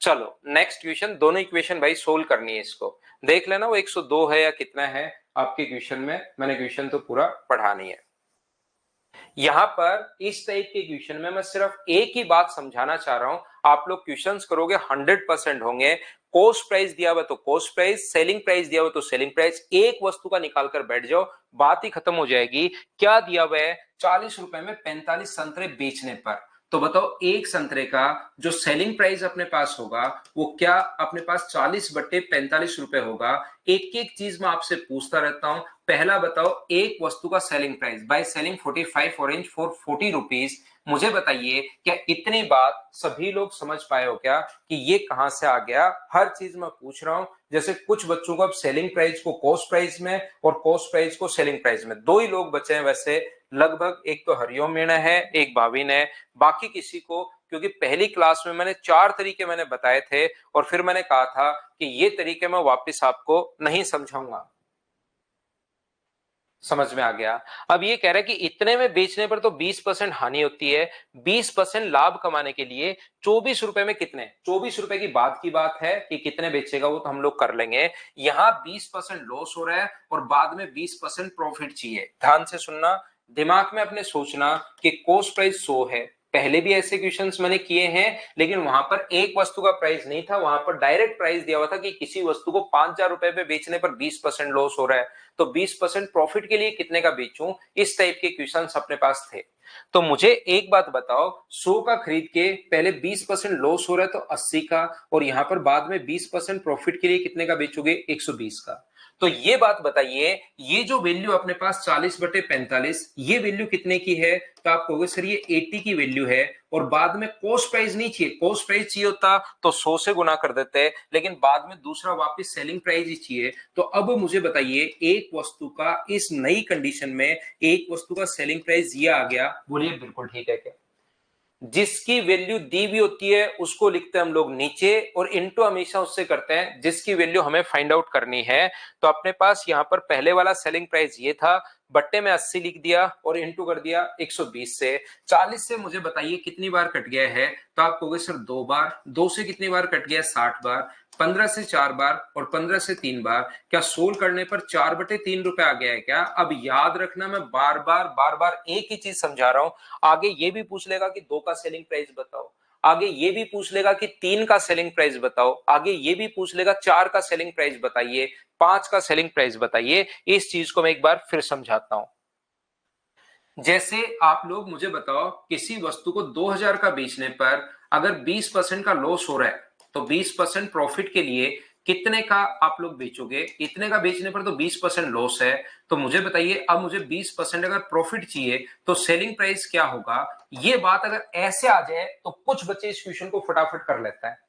चलो नेक्स्ट क्वेश्चन, दोनों इक्वेशन भाई सोल्व करनी है, इसको देख लेना वो 102 है या कितना है आपके क्वेश्चन में, मैंने क्वेश्चन तो पूरा पढ़ा नहीं है। यहां पर इस टाइप के क्वेश्चन में मैं सिर्फ एक ही बात समझाना चाह रहा हूं, आप लोग क्वेश्चंस करोगे 100% होंगे। कॉस्ट प्राइस दिया हुआ तो कॉस्ट प्राइस, सेलिंग प्राइस दिया हुआ तो सेलिंग प्राइस, एक वस्तु का निकाल कर बैठ जाओ, बात ही खत्म हो जाएगी। क्या दिया हुआ है, 40 रुपए में 45 संतरे बेचने पर, तो बताओ एक संतरे का जो सेलिंग प्राइस अपने पास होगा वो क्या अपने पास 40/45 रुपए होगा। एक एक चीज मैं आपसे पूछता रहता हूं। पहला बताओ, एक वस्तु का selling price, by selling 45 orange for 40 rupees. मुझे बताइए क्या इतनी बात सभी लोग समझ पाए हो क्या कि ये कहां से आ गया। हर चीज मैं पूछ रहा हूं, जैसे कुछ बच्चों को अब सेलिंग प्राइस को कॉस्ट प्राइस में और कॉस्ट प्राइस को सेलिंग प्राइस में, दो ही लोग बचे हैं वैसे लगभग, एक तो हरिओम मीणा है, एक भाविन है, बाकी किसी को, क्योंकि पहली क्लास में मैंने 4 तरीके मैंने बताए थे और फिर मैंने कहा था कि ये तरीके मैं वापस आपको नहीं समझाऊंगा। समझ में आ गया। अब ये कह रहा है कि इतने में बेचने पर तो 20% हानि होती है, 20% लाभ कमाने के लिए 24 रुपए में कितने, 24 रुपए की बात है कि कितने बेचेगा वो तो हम लोग कर लेंगे। यहां 20% लॉस हो रहा है और बाद में 20% प्रॉफिट चाहिए। ध्यान से सुनना, दिमाग में अपने सोचना कि कॉस्ट प्राइस 100 है, पहले भी ऐसे क्वेश्चंस मैंने किए हैं, लेकिन वहां पर एक वस्तु का प्राइस नहीं था, वहां पर डायरेक्ट प्राइस दिया हुआ था कि किसी वस्तु को 5,000 रुपए पे बेचने पर 20% लॉस हो रहा है, तो 20% प्रॉफिट के लिए कितने का बेचूं, इस टाइप के क्वेश्चंस अपने पास थे। तो मुझे एक बात बताओ, 100 का खरीद के पहले 20% लॉस हो रहा है तो 80 का, और यहां पर बाद में 20% प्रॉफिट के लिए कितने का बेचोगे, 120 का। तो ये बात बताइए, ये जो वैल्यू अपने पास 40/45, ये वैल्यू कितने की है, तो आप कहोगे सर ये 80 की वैल्यू है, और बाद में कॉस्ट प्राइस नहीं चाहिए, कॉस्ट प्राइस चाहिए होता तो 100 से गुना कर देते, लेकिन बाद में दूसरा वापस सेलिंग प्राइस ही चाहिए। तो अब मुझे बताइए, एक वस्तु का इस नई कंडीशन में एक वस्तु का सेलिंग प्राइस ये आ गया, बोलिए बिल्कुल ठीक है क्या। जिसकी वैल्यू दी हुई होती है उसको लिखते हैं हम लोग नीचे, और इनटू हमेशा उससे करते हैं जिसकी वैल्यू हमें फाइंड आउट करनी है। तो अपने पास यहां पर पहले वाला सेलिंग प्राइस ये था, बट्टे में 80 लिख दिया और इनटू कर दिया 120 से। 40 से मुझे बताइए कितनी बार कट गया है, तो आप कहोगे सर 2 बार। 2 से कितनी बार कट गया, 60 बार। 15 से 4 बार और 15 से 3 बार। क्या सोल्व करने पर 4/3 रुपए आ गया है क्या। अब याद रखना, मैं बार बार एक ही चीज समझा रहा हूं। आगे ये भी पूछ लेगा कि 2 का सेलिंग प्राइस बताओ, आगे ये भी पूछ लेगा कि 3 का सेलिंग प्राइस बताओ, आगे ये भी पूछ लेगा 4 का सेलिंग प्राइस बताइए, 5 का सेलिंग प्राइस बताइए। इस चीज को मैं एक बार फिर समझाता हूं। जैसे आप लोग मुझे बताओ, किसी वस्तु को 2000 का बेचने पर अगर 20% का लॉस हो रहा है तो 20% प्रॉफिट के लिए कितने का आप लोग बेचोगे? इतने का बेचने पर तो 20% लॉस है। तो मुझे बताइए, अब मुझे 20% अगर प्रॉफिट चाहिए तो सेलिंग प्राइस क्या होगा? ये बात अगर ऐसे आ जाए तो कुछ बच्चे इस क्वेश्चन को फटाफट कर लेता है।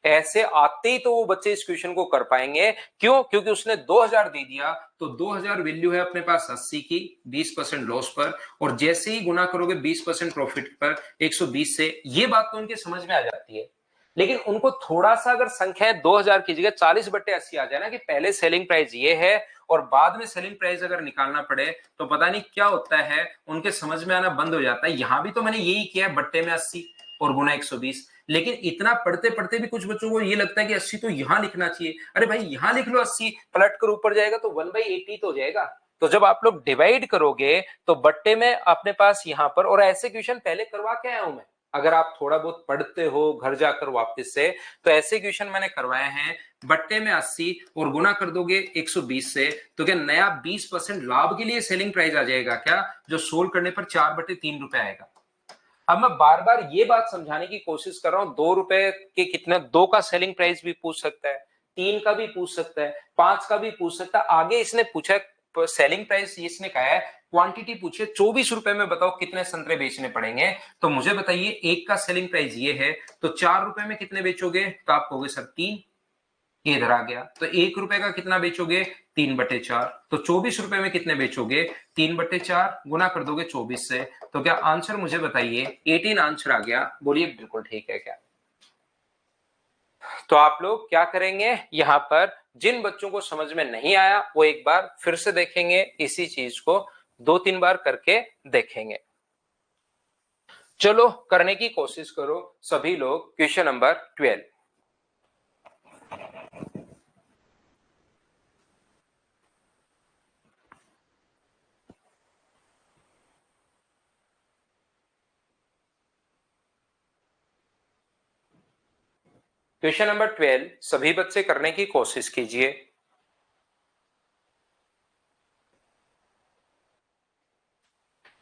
ऐसे आते ही तो वो बच्चे इस क्वेश्चन को कर पाएंगे। क्यों? क्योंकि उसने 2000 दे दिया तो 2000 वैल्यू है अपने पास 80 की 20% लॉस पर, और जैसे ही गुना करोगे 20% प्रॉफिट पर 120 से, ये बात तो उनके समझ में आ जाती है। लेकिन उनको थोड़ा सा अगर संख्या 2000 की जगह 40/80 आ जाए ना, कि पहले सेलिंग प्राइस ये है और बाद में सेलिंग प्राइस अगर निकालना पड़े तो पता नहीं क्या होता है, उनके समझ में आना बंद हो जाता है। यहां भी तो मैंने यही किया है, बट्टे में 80 और गुना 120। लेकिन इतना पढ़ते पढ़ते भी कुछ बच्चों को ये लगता है कि 80 तो यहां लिखना चाहिए। अरे भाई यहां लिख लो 80, पलट कर ऊपर जाएगा तो 1/80 तो हो जाएगा। तो जब आप लोग डिवाइड करोगे तो बट्टे में अपने पास यहां पर, और ऐसे क्वेश्चन पहले करवा के आया हूं मैं, अगर आप थोड़ा बहुत पढ़ते हो घर जाकर वापस से, तो ऐसे क्वेश्चन मैंने करवाए हैं। बट्टे में 80 और गुना कर दोगे 120 से, तो क्या नया 20% लाभ के लिए सेलिंग प्राइस आ जाएगा क्या, जो सोल्व करने पर 4/3 रुपए आएगा। अब मैं बार बार ये बात समझाने की कोशिश कर रहा हूं, 2 रुपए के कितने, 2 का सेलिंग प्राइस भी पूछ सकता है, 3 का भी पूछ सकता है, 5 का भी पूछ सकता है। आगे इसने पूछा सेलिंग प्राइस, इसने कहा है क्वांटिटी पूछे 24 रुपए में बताओ कितने संतरे बेचने पड़ेंगे। तो मुझे बताइए, एक का सेलिंग प्राइस ये है तो 4 रुपए में कितने बेचोगे? तो आप कहोगे सर 3, ये इधर आ गया। तो 1 रुपए का कितना बेचोगे? 3/4। तो 24 रुपए में कितने बेचोगे? 3/4 गुना कर दोगे 24 से। तो क्या आंसर मुझे बताइए 18 आंसर आ गया? बोलिए बिल्कुल ठीक है क्या? तो आप लोग क्या करेंगे, यहां पर जिन बच्चों को समझ में नहीं आया वो एक बार फिर से देखेंगे, इसी चीज को 2-3 बार करके देखेंगे। चलो करने की कोशिश करो सभी लोग। Question number 12। क्वेश्चन नंबर 12 सभी बच्चे करने की कोशिश कीजिए।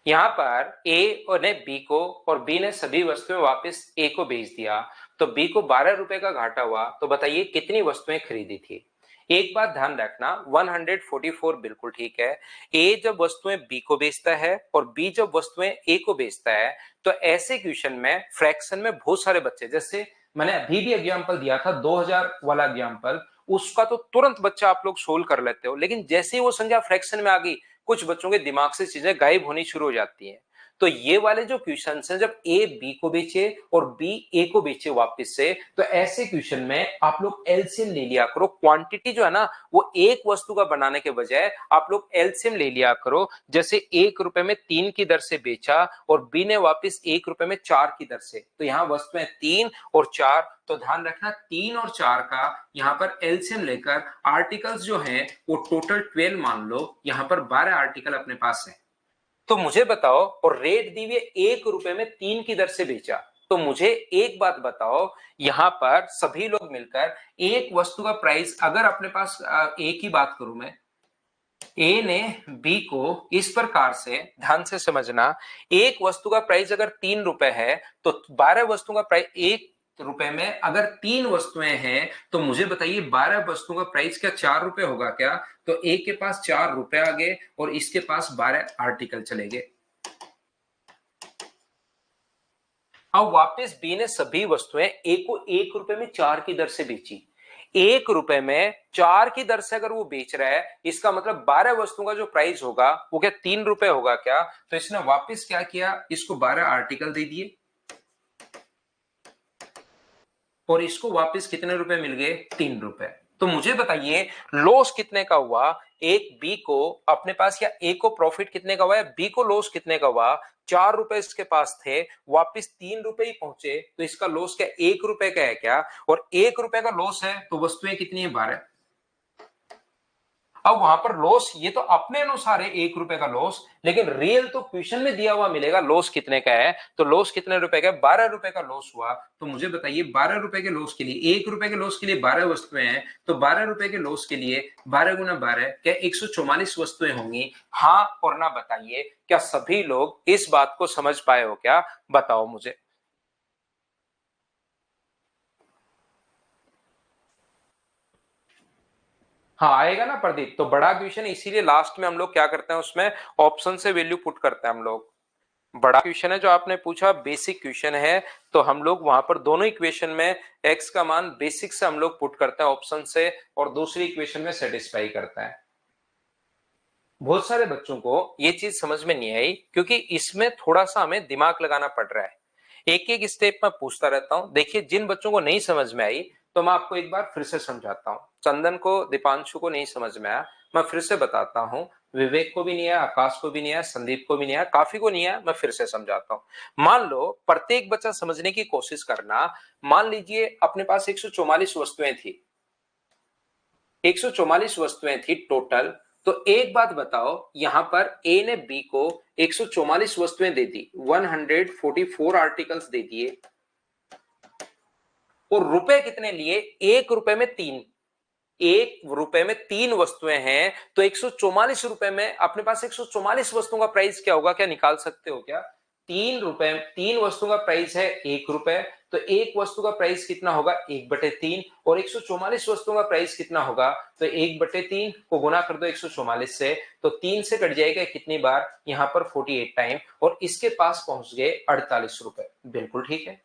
यहां पर ए ने बी को और बी ने सभी वस्तुएं वापस ए को बेच दिया, तो बी को 12 रुपए का घाटा हुआ। तो बताइए कितनी वस्तुएं खरीदी थी? एक बात ध्यान रखना, 144 बिल्कुल ठीक है। ए जब वस्तुएं बी को बेचता है और बी जब वस्तुएं ए को बेचता है, तो ऐसे क्वेश्चन में फ्रैक्शन में बहुत सारे बच्चे, जैसे मैंने अभी भी एग्जाम्पल दिया था 2000 वाला एग्जाम्पल, उसका तो तुरंत बच्चा आप लोग सोल्व कर लेते हो। लेकिन जैसे ही वो संख्या फ्रैक्शन में आ गई, कुछ बच्चों के दिमाग से चीजें गायब होनी शुरू हो जाती हैं। तो ये वाले जो क्वेश्चन हैं, जब ए बी को बेचे और बी ए को बेचे वापस से, तो ऐसे क्वेश्चन में आप लोग एलसीएम ले लिया करो। क्वांटिटी जो है ना, वो एक वस्तु का बनाने के बजाय आप लोग एलसीएम ले लिया करो। जैसे 1 रुपए में 3 की दर से बेचा और बी ने वापस 1 रुपए में 4 की दर से, तो यहां वस्तुएं 3 और 4। तो ध्यान रखना 3 और 4 का यहां पर एलसीएम लेकर आर्टिकल्स जो हैं वो टोटल 12 मान लो। यहां पर 12 आर्टिकल अपने पास है। तो मुझे बताओ, और रेट दी हुई 1 रुपए में 3 की दर से बेचा, तो मुझे एक बात बताओ, यहां पर सभी लोग मिलकर एक वस्तु का प्राइस, अगर अपने पास ए की बात करूं मैं, ए ने बी को इस प्रकार से, ध्यान से समझना, एक वस्तु का प्राइस अगर 3 रुपए है तो 12 वस्तुओं का प्राइस 1 रुपए में, अगर 3 वस्तुएं हैं तो मुझे बताइए 12 वस्तुओं का प्राइस क्या 4 रुपए होगा क्या? तो एक के पास 4 रुपए आ गए और इसके पास 12 आर्टिकल चले गए। अब वापस बी ने सभी वस्तुएं ए को 1 रुपए में 4 की दर से बेची। 1 रुपए में 4 की दर से अगर वो बेच रहा है, इसका मतलब 12 वस्तुओं का जो प्राइस होगा वो क्या 3 रुपए होगा क्या? तो इसने वापस क्या किया, इसको 12 आर्टिकल दे दिए और इसको वापस कितने रुपए मिल गए? 3 रुपए। तो मुझे बताइए लॉस कितने का हुआ? एक बी को अपने पास, या ए को प्रॉफिट कितने का हुआ, बी को लॉस कितने का हुआ? 4 रुपए इसके पास थे, वापस 3 रुपए ही पहुंचे, तो इसका लॉस क्या 1 रुपए का है क्या? और 1 रुपए का लॉस है तो वस्तुएं कितनी है? 12। अब वहां पर लॉस ये तो अपने अनुसार है 1 रुपए का लॉस, लेकिन रियल तो क्वेश्चन में दिया हुआ मिलेगा लॉस कितने का है। तो लॉस कितने रुपए का है? 12 रुपए का लॉस हुआ। तो मुझे बताइए 12 रुपए के लॉस के लिए, 1 रुपए के लॉस के लिए 12 वस्तुएं हैं, तो 12 रुपए के लॉस के लिए 12 गुना 12 क्या 144 वस्तुएं होंगी? हाँ और ना बताइए। क्या सभी लोग इस बात को समझ पाए हो क्या? बताओ मुझे। हाँ आएगा ना प्रदीप, तो बड़ा क्वेश्चन इसीलिए लास्ट में हम लोग क्या करते हैं, उसमें ऑप्शन से वैल्यू पुट करते हैं हम लोग। बड़ा क्वेश्चन है जो आपने पूछा, बेसिक क्वेश्चन है, तो हम लोग वहां पर दोनों इक्वेशन में एक्स का मान बेसिक से हम लोग पुट करते हैं ऑप्शन से, और दूसरी इक्वेशन में सेटिस्फाई करते हैं। बहुत सारे बच्चों को ये चीज समझ में नहीं आई, क्योंकि इसमें थोड़ा सा हमें दिमाग लगाना पड़ रहा है। एक एक स्टेप में पूछता रहता हूं। देखिए जिन बच्चों को नहीं समझ में आई तो मैं आपको एक बार फिर से समझाता हूं। चंदन को, दीपांशु को नहीं समझ में आया, मैं फिर से बताता हूं। विवेक को भी नहीं आया, आकाश को भी नहीं आया, संदीप को भी नहीं आया, काफी को नहीं आया, मैं फिर से समझाता हूं। मान लो प्रत्येक बच्चा समझने की कोशिश करना। मान लीजिए अपने पास 144 वस्तुएं थी, 144 वस्तुएं थी टोटल। तो एक बात बताओ, यहां पर ए ने बी को 144 वस्तुएं दे दी, 144 आर्टिकल्स दे दिए, और रुपए कितने लिए? 1 रुपए में 3। 1 रुपए में 3 वस्तुएं हैं, तो 144 रुपए में अपने पास 144 वस्तुओं का प्राइस क्या होगा? क्या निकाल सकते हो क्या? 3 रुपए, 3 वस्तुओं का प्राइस है 1 रुपए, तो एक वस्तु का प्राइस कितना होगा? 1/3। और 144 वस्तुओं का प्राइस कितना होगा? तो 1/3 को गुना कर दो 144 से, तो 3 से कट जाएगा कितनी बार? यहां पर 48 टाइम, और इसके पास पहुंच गए 48 रुपए। बिल्कुल ठीक है।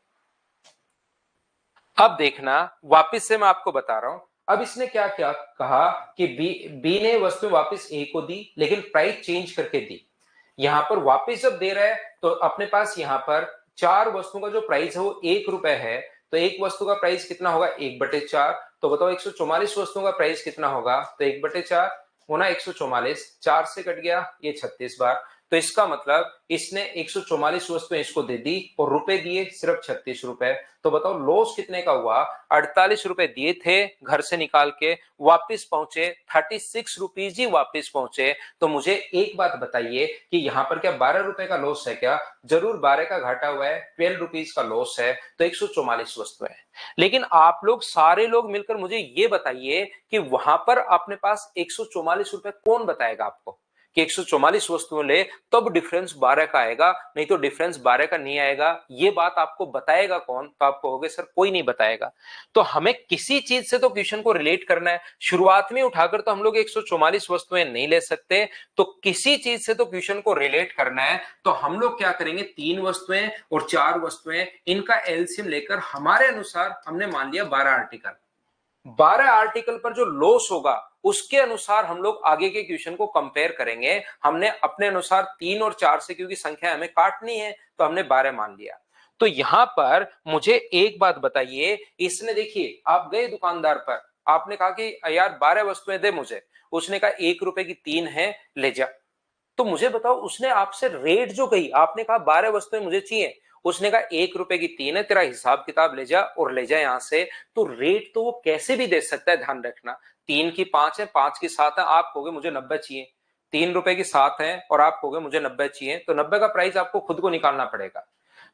अब देखना, वापिस से मैं आपको बता रहा हूं। अब इसने क्या क्या कहा कि बी ने वस्तु वापस ए को दी, लेकिन प्राइस चेंज करके दी। यहां पर वापस जब दे रहा है तो अपने पास यहां पर 4 वस्तुओं का जो प्राइस है वो 1 रुपए है, तो एक वस्तु का प्राइस कितना होगा? 1/4। तो बताओ 144 वस्तुओं का प्राइस कितना होगा? तो 1/4 होना 144, 4 से कट गया ये 36 बार। तो इसका मतलब इसने 144 वस्तुएं इसको दे दी और रुपए दिए सिर्फ 36 रुपए। तो बताओ लॉस कितने का हुआ? 48 रुपए दिए थे घर से निकाल के, वापिस पहुंचे 36 रुपीज ही वापिस पहुंचे। तो मुझे एक बात बताइए कि यहां पर क्या 12 रुपए का लॉस है क्या? जरूर 12 का घाटा हुआ है, 12 रुपीज का लॉस है। तो 144 वस्तुएं। लेकिन आप लोग सारे लोग मिलकर मुझे ये बताइए कि वहां पर अपने पास 144 रुपए कौन बताएगा आपको कि 144 वस्तुएं ले, तब डिफरेंस 12 का आएगा, नहीं तो डिफरेंस 12 का नहीं आएगा। ये बात आपको बताएगा कौन? तो आप कहोगे सर कोई नहीं बताएगा। तो हमें किसी चीज से तो क्वेश्चन को रिलेट करना है। शुरुआत में उठाकर तो हम लोग 144 वस्तुएं नहीं ले सकते, तो किसी चीज से तो क्वेश्चन को रिलेट करना है। तो हम लोग क्या करेंगे, 3 वस्तुएं और 4 वस्तुएं, इनका एलसीएम लेकर हमारे अनुसार हमने मान लिया 12 आर्टिकल। 12 आर्टिकल पर जो लॉस होगा उसके अनुसार हम लोग आगे के क्वेश्चन को कंपेयर करेंगे। हमने अपने अनुसार 3 और 4 से, क्योंकि संख्या हमें काटनी है, तो हमने 12 मान लिया। तो यहां पर मुझे एक बात बताइए, इसने देखिए आप गए दुकानदार पर, आपने कहा कि यार 12 वस्तुएं दे मुझे, उसने कहा 1 रुपए की 3 है, ले जा। तो मुझे बताओ उसने आपसे रेट जो कही, आपने कहा 12 वस्तुएं मुझे चाहिए, उसने कहा 1 रुपए की 3 है, तेरा हिसाब किताब ले जा और ले जा यहां से। तो रेट तो वो कैसे भी दे सकता है, ध्यान रखना। 3 की 5 है, 5 की 7 है, आप कहोगे मुझे 90 चाहिए। 3 रुपए की 7 है और आप कहोगे मुझे 90 चाहिए, तो 90 का प्राइस आपको खुद को निकालना पड़ेगा।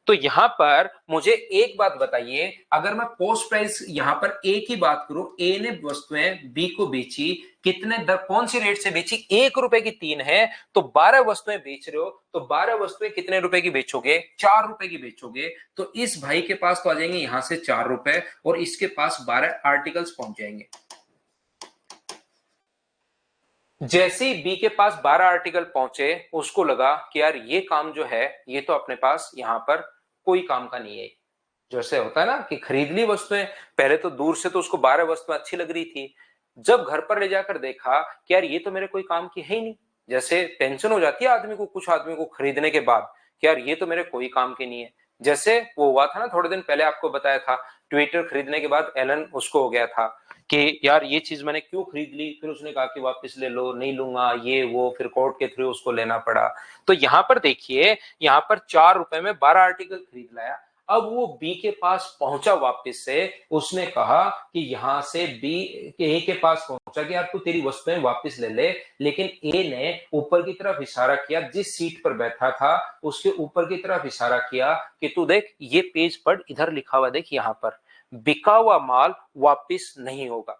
तो यहां पर मुझे एक बात बताइए, अगर मैं कॉस्ट प्राइस यहां पर ए की बात करूं, ए ने वस्तुएं बी को बेची, कितने दर, कौन सी रेट से बेची? 1 रुपए की 3 है, तो 12 वस्तुएं बेच रहे हो, तो 12 वस्तुएं कितने रुपए की बेचोगे? 4 रुपए की बेचोगे। तो इस भाई के पास तो आ जाएंगे यहां से 4 रुपए, और इसके पास 12 आर्टिकल्स पहुंच जाएंगे। जैसे ही बी के पास 12 आर्टिकल पहुंचे, उसको लगा कि यार ये काम जो है ये तो अपने पास यहां पर कोई काम का नहीं है। जैसे होता है ना कि खरीद ली वस्तुएं, पहले तो दूर से तो उसको 12 वस्तुएं अच्छी लग रही थी, जब घर पर ले जाकर देखा कि यार ये तो मेरे कोई काम की है ही नहीं। जैसे टेंशन हो जाती है आदमी को, कुछ आदमी को खरीदने के बाद कि यार ये तो मेरे कोई काम की नहीं है। जैसे वो हुआ था ना थोड़े दिन पहले, आपको बताया था, ट्विटर खरीदने के बाद एलन उसको हो गया था कि यार ये चीज मैंने क्यों खरीद ली, फिर उसने कहा कि वापस ले लो, नहीं लूंगा, ये वो, फिर कोर्ट के थ्रू उसको लेना पड़ा। तो यहां पर देखिए, यहां पर 4 रुपए में 12 आर्टिकल खरीद लाया। अब वो बी के पास पहुंचा वापस से, उसने कहा कि यहां से बी ए के पास पहुंचा कि यार तू तेरी वस्तुएं वापस ले ले, लेकिन ए ने ऊपर की तरफ इशारा किया, जिस सीट पर बैठा था उसके ऊपर की तरफ इशारा किया कि तू देख ये पेज पढ़, इधर लिखा हुआ देख, यहां पर बिका हुआ माल वापिस नहीं होगा।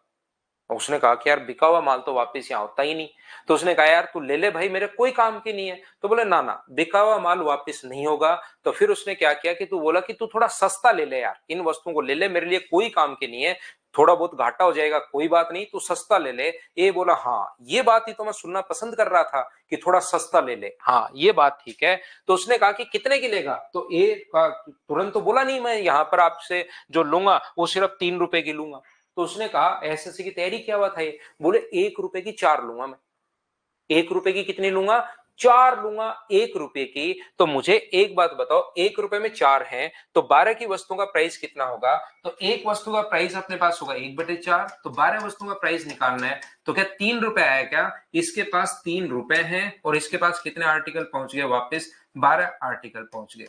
उसने कहा कि यार बिका हुआ माल तो वापस यहाँ होता ही नहीं। तो उसने कहा यार तू ले ले भाई, मेरे कोई काम की नहीं है। तो बोले ना ना, बिका हुआ माल वापस नहीं होगा। तो फिर उसने क्या किया कि तू बोला कि तू थोड़ा सस्ता ले ले यार, इन वस्तुओं को ले ले, मेरे लिए कोई काम की नहीं है, थोड़ा बहुत घाटा हो जाएगा कोई बात नहीं, तू सस्ता ले ले। ये बोला हाँ ये बात ही तो मैं सुनना पसंद कर रहा था कि थोड़ा सस्ता ले ले, हाँ ये बात ठीक है। तो उसने कहा कि कितने की लेगा? तो ए का तुरंत तो बोला नहीं, मैं यहाँ पर आपसे जो लूंगा वो सिर्फ 3 रुपए की लूंगा। तो उसने कहा एसएससी की तैयारी किया हुआ था ये, बोले 1 रुपए की 4 लूंगा मैं। 1 रुपए की कितनी लूंगा? 4 लूंगा 1 रुपए की। तो मुझे एक बात बताओ, 1 रुपए में 4 है तो 12 की वस्तुओं का प्राइस कितना होगा? तो एक वस्तु का प्राइस अपने पास होगा 1/4, तो 12 वस्तुओं का प्राइस निकालना है। तो क्या 3 रुपए आया क्या? इसके पास 3 रुपए हैं और इसके पास कितने आर्टिकल पहुंच गए वापस? 12 आर्टिकल पहुंच गए।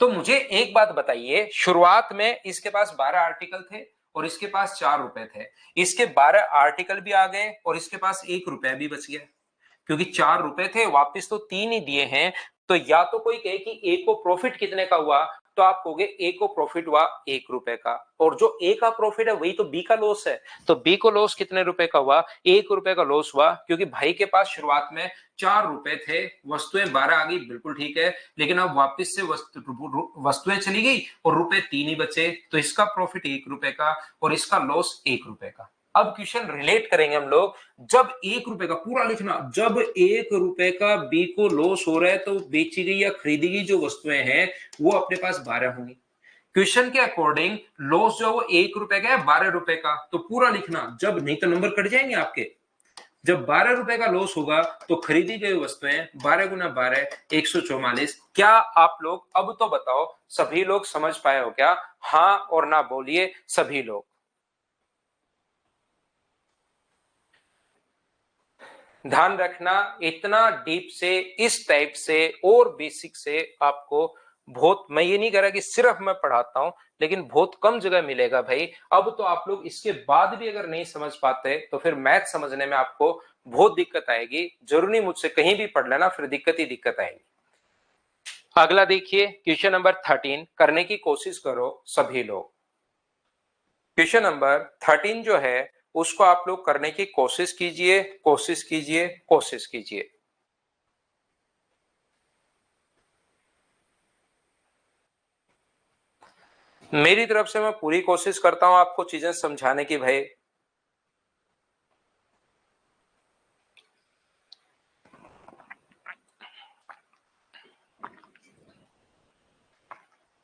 तो मुझे एक बात बताइए, शुरुआत में इसके पास 12 आर्टिकल थे और इसके पास 4 रुपए थे, इसके 12 आर्टिकल भी आ गए और इसके पास 1 रुपया भी बच गया, क्योंकि 4 रुपए थे, वापस तो 3 ही दिए हैं। तो या तो कोई कहे कि ए को प्रॉफिट कितने का हुआ, तो आप कहोगे ए को प्रॉफिट हुआ 1 रुपए का, और जो ए का प्रॉफिट है वही तो बी का लॉस है। तो बी को लॉस कितने रुपए का हुआ? 1 रुपए का लॉस हुआ, क्योंकि भाई के पास शुरुआत में 4 रुपए थे, वस्तुएं 12 आ गई, बिल्कुल ठीक है, लेकिन अब वापस से वस्तुएं चली गई और रुपए 3 ही बचे, तो इसका प्रॉफिट 1 रुपए का और इसका लॉस 1 रुपए का। अब क्वेश्चन रिलेट करेंगे हम लोग, जब 1 रुपए का, पूरा लिखना, जब 1 रुपए का बी को लॉस हो रहा है तो बेची गई या खरीदी गई जो वस्तुएं हैं वो अपने पास 12 होंगी। क्वेश्चन के अकॉर्डिंग लॉस जो वो 1 रुपए का है 12 रुपए का, तो पूरा लिखना, जब, नहीं तो नंबर कट जाएंगे आपके। जब 12 रुपए का लॉस होगा तो खरीदी गई वस्तुएं 12 गुना 12 144। क्या आप लोग अब तो बताओ, सभी लोग समझ पाए हो क्या? हाँ और ना बोलिए सभी लोग। ध्यान रखना, इतना डीप से, इस टाइप से और बेसिक से आपको बहुत, मैं ये नहीं कह रहा कि सिर्फ मैं पढ़ाता हूं, लेकिन बहुत कम जगह मिलेगा भाई। अब तो आप लोग इसके बाद भी अगर नहीं समझ पाते तो फिर मैथ समझने में आपको बहुत दिक्कत आएगी। जरूरी मुझसे कहीं भी पढ़ लेना, फिर दिक्कत ही दिक्कत आएगी। अगला देखिए, क्वेश्चन नंबर 13 करने की कोशिश करो सभी लोग। क्वेश्चन नंबर 13 जो है उसको आप लोग करने की कोशिश कीजिए, कोशिश कीजिए, कोशिश कीजिए। मेरी तरफ से मैं पूरी कोशिश करता हूं आपको चीजें समझाने की भाई।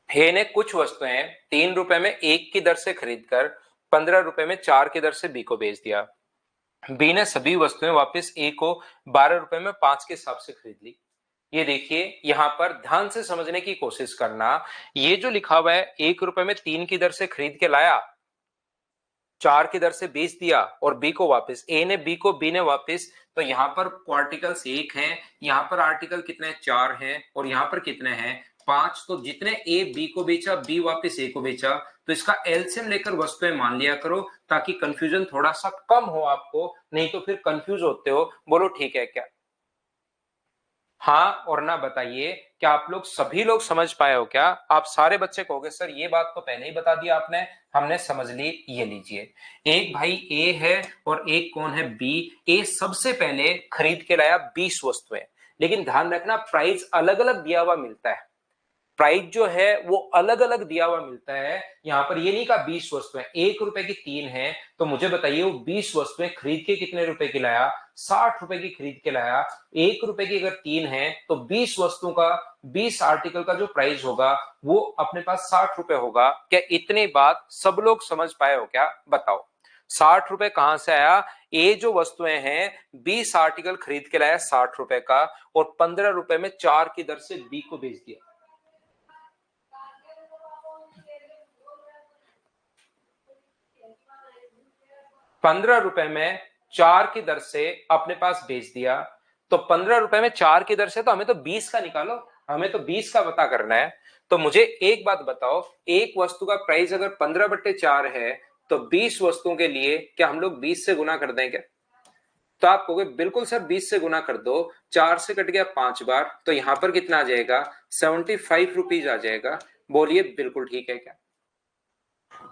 हे ने कुछ वस्तुएं 3 रुपए में 1 की दर से खरीदकर 15 रुपए में 4 की दर से बी को बेच दिया। बी ने सभी वस्तुएं वापस ए को 12 रुपए में 5 के हिसाब से खरीद ली। ये देखिए, यहां पर ध्यान से समझने की कोशिश करना। ये जो लिखा हुआ है 1 रुपए में 3 की दर से खरीद के लाया, 4 की दर से बेच दिया और बी को वापस, ए ने बी को, बी ने वापस, तो यहां पर आर्टिकल्स 1 हैं, यहां पर आर्टिकल कितने 4 हैं और यहां पर कितने हैं 5। तो जितने ए बी को बेचा, बी वापस ए को बेचा, तो इसका एलसीएम लेकर वस्तुएं मान लिया करो ताकि कंफ्यूजन थोड़ा सा कम हो आपको, नहीं तो फिर कंफ्यूज होते हो। बोलो ठीक है क्या? हाँ और ना बताइए, क्या आप लोग सभी लोग समझ पाए हो क्या? आप सारे बच्चे कहोगे सर ये बात तो पहले ही बता दिया आपने, हमने समझ ली। ये लीजिए, एक भाई ए है और एक कौन है बी। ए सबसे पहले खरीद के लाया 20 वस्तुएं, लेकिन ध्यान रखना प्राइस अलग अलग दिया हुआ मिलता है, प्राइस जो है वो अलग अलग दिया हुआ मिलता है। यहां पर ये नहीं कहा 20 वस्तुएं, 1 रुपए की 3 है, तो मुझे बताइए वो 20 वस्तुएं खरीद के कितने रुपए की लाया? 60 रुपए की खरीद के लाया। 1 रुपए की अगर 3 है तो 20 वस्तुओं का, 20 आर्टिकल का जो प्राइस होगा वो अपने पास 60 रुपए होगा। क्या इतनी बात सब लोग समझ पाए हो क्या? बताओ 60 रुपए कहां से आया? ये जो वस्तुएं हैं 20 आर्टिकल खरीद के लाया 60 रुपए का और 15 रुपए में 4 की दर से बी को बेच दिया। 15 रुपए में 4 की दर से अपने पास बेच दिया, तो 15 रुपए में 4 की दर से, तो हमें तो 20 का निकालो, हमें तो 20 का पता करना है। तो मुझे एक बात बताओ, एक वस्तु का प्राइस अगर 15/4 है तो 20 वस्तुओं के लिए क्या हम लोग 20 से गुना कर दें क्या? तो आप कहोगे बिल्कुल सर 20 से गुना कर दो, 4 से कट गया 5 बार, तो यहां पर कितना आ जाएगा? 75 रुपीज आ जाएगा। बोलिए बिल्कुल ठीक है क्या?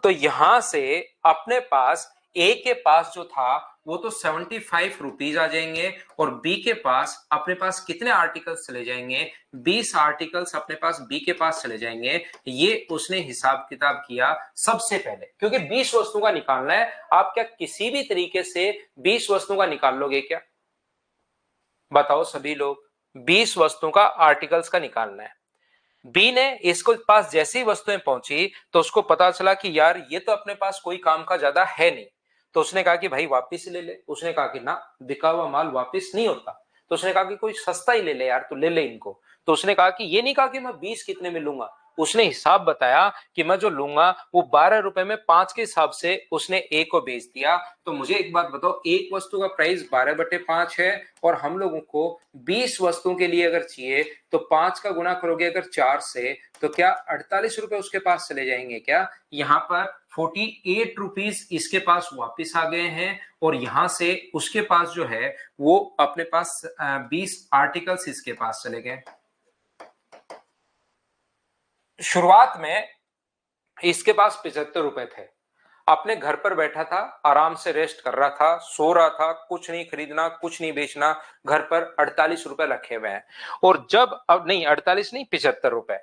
तो यहां से अपने पास ए के पास जो था वो तो 75 रुपीज आ जाएंगे और बी के पास अपने पास कितने आर्टिकल्स चले जाएंगे, 20 आर्टिकल्स अपने पास बी के पास चले जाएंगे। ये उसने हिसाब किताब किया सबसे पहले, क्योंकि 20 वस्तुओं का निकालना है। आप क्या किसी भी तरीके से 20 वस्तुओं का निकाल लोगे क्या? बताओ सभी लोग, 20 वस्तुओं का आर्टिकल्स का निकालना है। बी ने इसको पास जैसी ही वस्तुएं पहुंची तो उसको पता चला कि यार ये तो अपने पास कोई काम का ज्यादा है नहीं, तो उसने कहा कि भाई वापिस ले ले। उसने कहा कि ना, बिका हुआ माल वापिस नहीं होता। तो उसने कहा कि कोई सस्ता ही ले ले यार, तू ले ले इनको। तो उसने कहा कि ये नहीं कहा कि मैं 20 कितने में लूंगा, उसने हिसाब बताया कि मैं जो लूंगा वो 12 रुपए में 5 के हिसाब से उसने ए को बेच दिया। तो मुझे एक बात बताओ, एक वस्तु का प्राइस 12/5 है और हम लोगों को 20 वस्तुओं के लिए अगर चाहिए तो 5 का गुना करोगे अगर 4 से, तो क्या 48 रुपए उसके पास चले जाएंगे क्या? यहाँ पर 48 रुपीज इसके पास वापिस आ गए हैं और यहां से उसके पास जो है वो अपने पास 20 आर्टिकल्स इसके पास चले गए। शुरुआत में इसके पास 75 रुपए थे, अपने घर पर बैठा था, आराम से रेस्ट कर रहा था, सो रहा था, कुछ नहीं खरीदना कुछ नहीं बेचना, घर पर 48 रुपए रखे हुए हैं। और जब अब नहीं 48 नहीं 75 रुपए,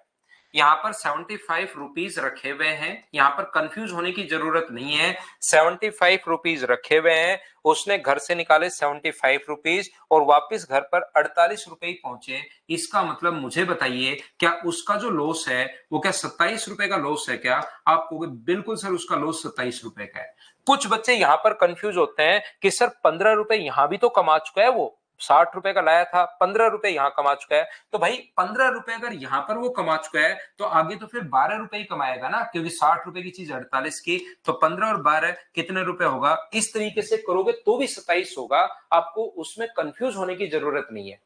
यहाँ पर 75 रुपीज रखे हुए हैं। यहाँ पर कंफ्यूज होने की जरूरत नहीं है, 75 रुपीज रखे हुए हैं। उसने घर से निकाले 75 रुपीज और वापस घर पर 48 रुपए ही पहुंचे। इसका मतलब मुझे बताइए, क्या उसका जो लॉस है वो क्या 27 रुपए का लॉस है क्या? आप कहोगे बिल्कुल सर, उसका लॉस 27 रुपए का है। कुछ बच्चे यहां पर कंफ्यूज होते हैं कि सर 15 रुपए यहां भी तो कमा चुका है, वो 60 रुपए का लाया था, 15 रुपए यहां कमा चुका है। तो भाई 15 रुपए अगर यहां पर वो कमा चुका है तो आगे तो फिर 12 रुपए ही कमाएगा ना, क्योंकि 60 रुपए की चीज 48 की, तो 15 और 12 कितने रुपए होगा? इस तरीके से करोगे तो भी 27 होगा। आपको उसमें कंफ्यूज होने की जरूरत नहीं है।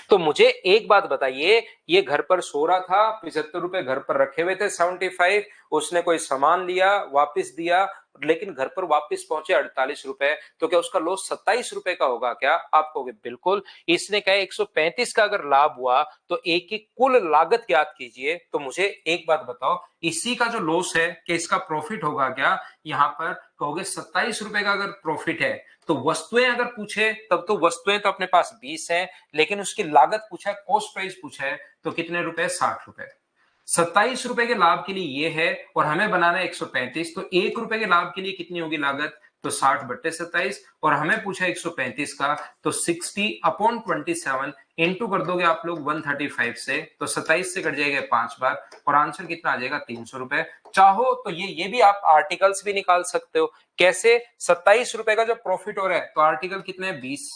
तो मुझे एक बात बताइए, ये घर पर सो रहा था, 75 रुपए घर पर रखे हुए थे, 75, उसने कोई सामान लिया वापस दिया, लेकिन घर पर वापस पहुंचे 48 रुपए, तो क्या उसका लॉस 27 रुपए का होगा क्या? आप कहोगे बिल्कुल। इसने कहा 135 का अगर लाभ हुआ तो एक की कुल लागत याद कीजिए। तो मुझे एक बात बताओ, इसी का जो लॉस है कि इसका प्रॉफिट होगा क्या? यहाँ पर कहोगे 27 रुपए का अगर प्रॉफिट है तो वस्तुएं अगर पूछे तब तो वस्तुएं तो अपने पास 20 है, लेकिन उसकी लागत पूछा है, कॉस्ट प्राइस पूछा है, तो कितने रुपए? 60 रुपए। 27 रुपए के लाभ के लिए ये है और हमें बनाना है 135, तो 1 रुपए के लाभ के लिए कितनी होगी लागत? तो 60/27, और हमें पूछा 135 का, तो 60/27 इंटू कर दोगे आप लोग 135 से, तो 27 से कट जाएगा 5 बार और आंसर कितना आ जाएगा? 300 रुपए। चाहो तो ये भी आप आर्टिकल्स भी निकाल सकते हो। कैसे? 27 रुपए का जो प्रॉफिट हो रहा है तो आर्टिकल कितने? 20।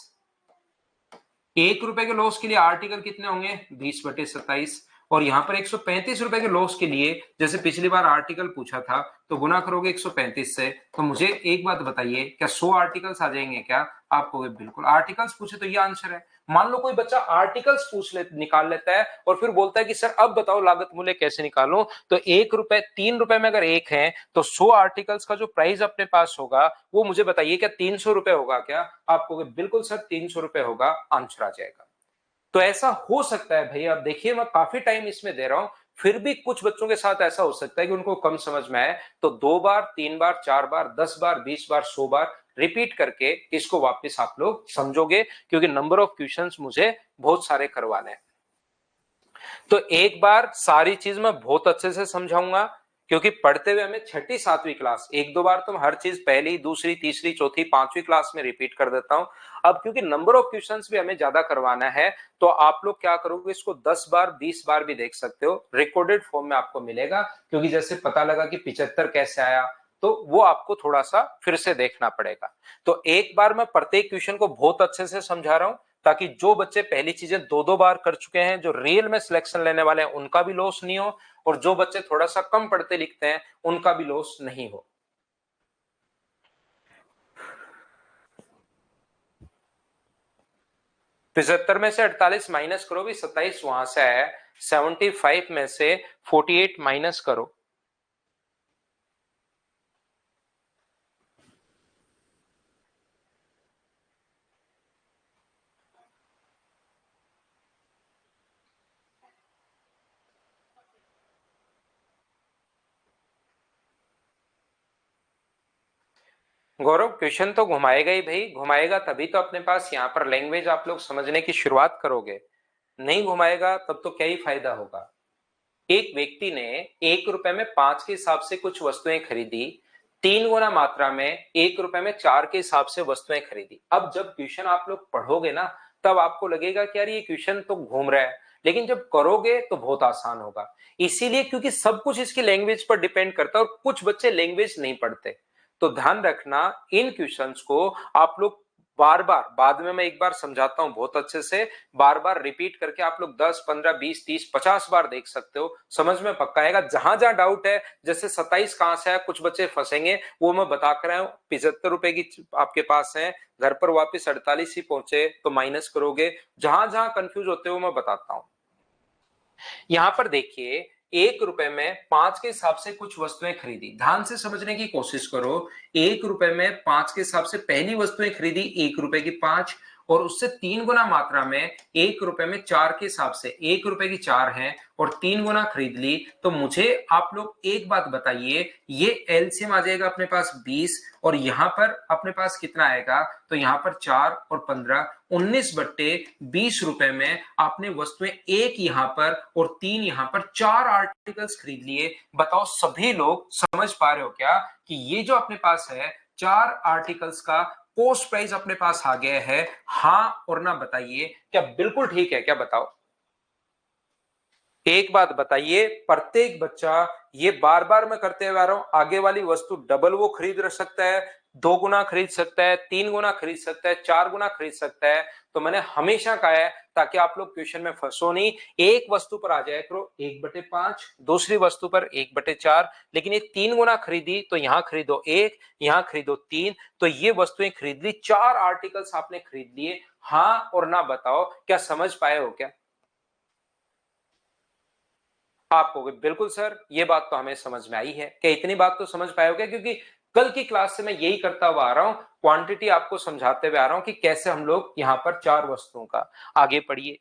1 रुपए के लॉस के लिए आर्टिकल कितने होंगे? 20/27। और यहां पर 135 रुपए के लॉस के लिए जैसे पिछली बार आर्टिकल पूछा था तो गुना करोगे 135 से। तो मुझे एक बात बताइए, क्या 100 आर्टिकल्स आ जाएंगे क्या? आप कहोगे बिल्कुल। आर्टिकल्स पूछे तो ये आंसर है। मान लो कोई बच्चा आर्टिकल्स निकाल लेता है और फिर बोलता है कि सर अब बताओ लागत मूल्य कैसे निकालूं, तो 1 रुपए 3 रुपए में अगर एक है तो 100 आर्टिकल्स का जो प्राइस अपने पास होगा वो मुझे बताइए, क्या 300 रुपए होगा क्या? आप कहोगे बिल्कुल सर 300 रुपए होगा, आंसर आ जाएगा। तो ऐसा हो सकता है भैया, अब देखिए मैं काफी टाइम इसमें दे रहा हूं, फिर भी कुछ बच्चों के साथ ऐसा हो सकता है कि उनको कम समझ में आए, तो 2 बार 3 बार 4 बार 10 बार 20 बार 100 बार रिपीट करके इसको वापस आप लोग समझोगे, क्योंकि नंबर ऑफ क्वेश्चंस मुझे बहुत सारे करवाने हैं। तो एक बार सारी चीज मैं बहुत अच्छे से समझाऊंगा, क्योंकि पढ़ते हुए हमें छठी सातवीं क्लास, एक दो बार तो हर चीज पहली दूसरी तीसरी चौथी पांचवी क्लास में रिपीट कर देता हूं। अब क्योंकि नंबर ऑफ क्वेश्चंस भी हमें ज्यादा करवाना है, तो आप लोग क्या करोगे, इसको 10 बार 20 बार भी देख सकते हो, रिकॉर्डेड फॉर्म में आपको मिलेगा। क्योंकि जैसे पता लगा कि 75 कैसे आया, तो वो आपको थोड़ा सा फिर से देखना पड़ेगा। तो एक बार मैं प्रत्येक क्वेश्चन को बहुत अच्छे से समझा रहा हूं, ताकि जो बच्चे पहली चीजें दो दो बार कर चुके हैं, जो रियल में सिलेक्शन लेने वाले हैं, उनका भी लॉस नहीं हो, और जो बच्चे थोड़ा सा कम पढ़ते लिखते हैं उनका भी लॉस नहीं हो। पिछहत्तर में से 48 माइनस करो भी 27 वहां से है, 75 में से 48 माइनस करो, गौरव क्वेश्चन तो घुमाएगा ही भाई, घुमाएगा तभी तो अपने पास यहाँ पर लैंग्वेज आप लोग समझने की शुरुआत करोगे, नहीं घुमाएगा तब तो क्या ही फायदा होगा। एक व्यक्ति ने 1 रुपए में 5 के हिसाब से कुछ वस्तुएं खरीदी, 3 गुना मात्रा में 1 रुपए में 4 के हिसाब से वस्तुएं खरीदी। अब जब क्वेश्चन आप लोग पढ़ोगे ना तब आपको लगेगा कि यार ये क्वेश्चन तो घूम रहा है, लेकिन जब करोगे तो बहुत आसान होगा। इसीलिए क्योंकि सब कुछ इसकी लैंग्वेज पर डिपेंड करता है और कुछ बच्चे लैंग्वेज नहीं पढ़ते, तो ध्यान रखना इन क्वेश्चंस को आप लोग बार बार, बाद में मैं एक बार समझाता हूं बहुत अच्छे से, बार बार रिपीट करके आप लोग 10, 15, 20, 30, 50 बार देख सकते हो, समझ में पक्का आएगा। जहां जहां डाउट है, जैसे 27 कहां से है, कुछ बच्चे फंसेंगे, वो मैं बता कर आया हूं। 75 रुपए की आपके पास है, घर पर वापस 48 ही पहुंचे तो माइनस करोगे। जहां जहां कंफ्यूज होते हो मैं बताता हूं। यहां पर देखिए 1 रुपए में 5 के हिसाब से कुछ वस्तुएं खरीदी, ध्यान से समझने की कोशिश करो। 1 रुपए में 5 के हिसाब से पहली वस्तुएं खरीदी 1 रुपए की 5, और उससे 3 गुना मात्रा में 1 रुपए में 4 के हिसाब से 1 रुपए की 4 है और 3 गुना खरीद ली। तो मुझे आप लोग एक बात बताइए, ये एलसीएम आ जाएगा अपने पास 20, और यहां पर अपने पास कितना आएगा, तो यहां पर 4 और 15, 19/20 रुपए में आपने वस्तुएं एक यहां पर और 3 यहां पर 4 आर्टिकल्स खरीद लिए। बताओ सभी लोग समझ पा रहे हो क्या कि ये जो अपने पास है 4 आर्टिकल्स का कॉस्ट प्राइस अपने पास आ गया है? हाँ और ना बताइए, क्या बिल्कुल ठीक है क्या? बताओ एक बात बताइए, प्रत्येक बच्चा ये बार बार मैं करते हुए आ रहा हूं, आगे वाली वस्तु डबल वो खरीद सकता है, 2 गुना खरीद सकता है, 3 गुना खरीद सकता है, 4 गुना खरीद सकता है। तो मैंने हमेशा कहा है ताकि आप लोग क्वेश्चन में फंसो नहीं, एक वस्तु पर आ जाए करो 1/5, दूसरी वस्तु पर 1/4, लेकिन ये 3 गुना खरीदी तो यहां खरीदो 1, यहां खरीदो 3, तो ये वस्तुएं खरीद ली, 4 आर्टिकल्स आपने खरीद लिए। हाँ और ना बताओ, क्या समझ पाए हो क्या? आप कहोगे बिल्कुल सर ये बात तो हमें समझ में आई है। क्या इतनी बात तो समझ पाए हो क्या? क्योंकि कल की क्लास से मैं यही करता हुआ आ रहा हूं, क्वांटिटी आपको समझाते हुए आ रहा हूं कि कैसे हम लोग यहां पर 4 वस्तुओं का। आगे पढ़िए,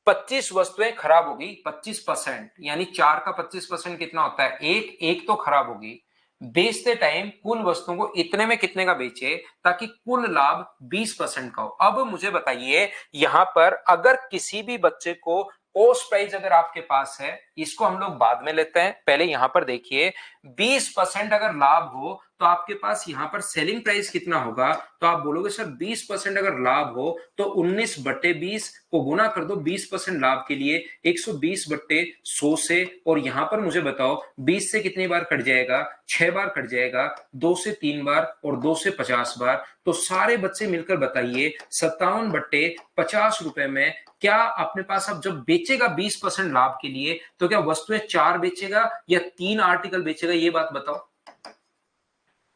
25 वस्तुएं खराब होगी 25%, यानी 4 का 25% कितना होता है? एक, एक तो खराब होगी। बेचते टाइम कुल वस्तुओं को इतने में कितने का बेचे ताकि कुल लाभ 20% का हो। अब मुझे बताइए यहां पर अगर किसी भी बच्चे को कॉस्ट प्राइस अगर आपके पास है, इसको हम लोग बाद में लेते हैं, पहले यहां पर देखिए 20% अगर लाभ हो तो आपके पास यहां पर सेलिंग प्राइस कितना होगा? तो आप बोलोगे सर 20% अगर लाभ हो तो 19/20 को गुना कर दो 20% लाभ के लिए 120/100 से, और यहां पर मुझे बताओ 20 से कितनी बार कट जाएगा? 6 बार कट जाएगा, 2 से 3 बार और 2 से 50 बार। तो सारे बच्चे मिलकर बताइए 57/50 रुपए में क्या अपने पास अब जब बेचेगा 20% लाभ के लिए तो क्या वस्तुएं 4 बेचेगा या 3 आर्टिकल बेचेगा? ये बात बताओ।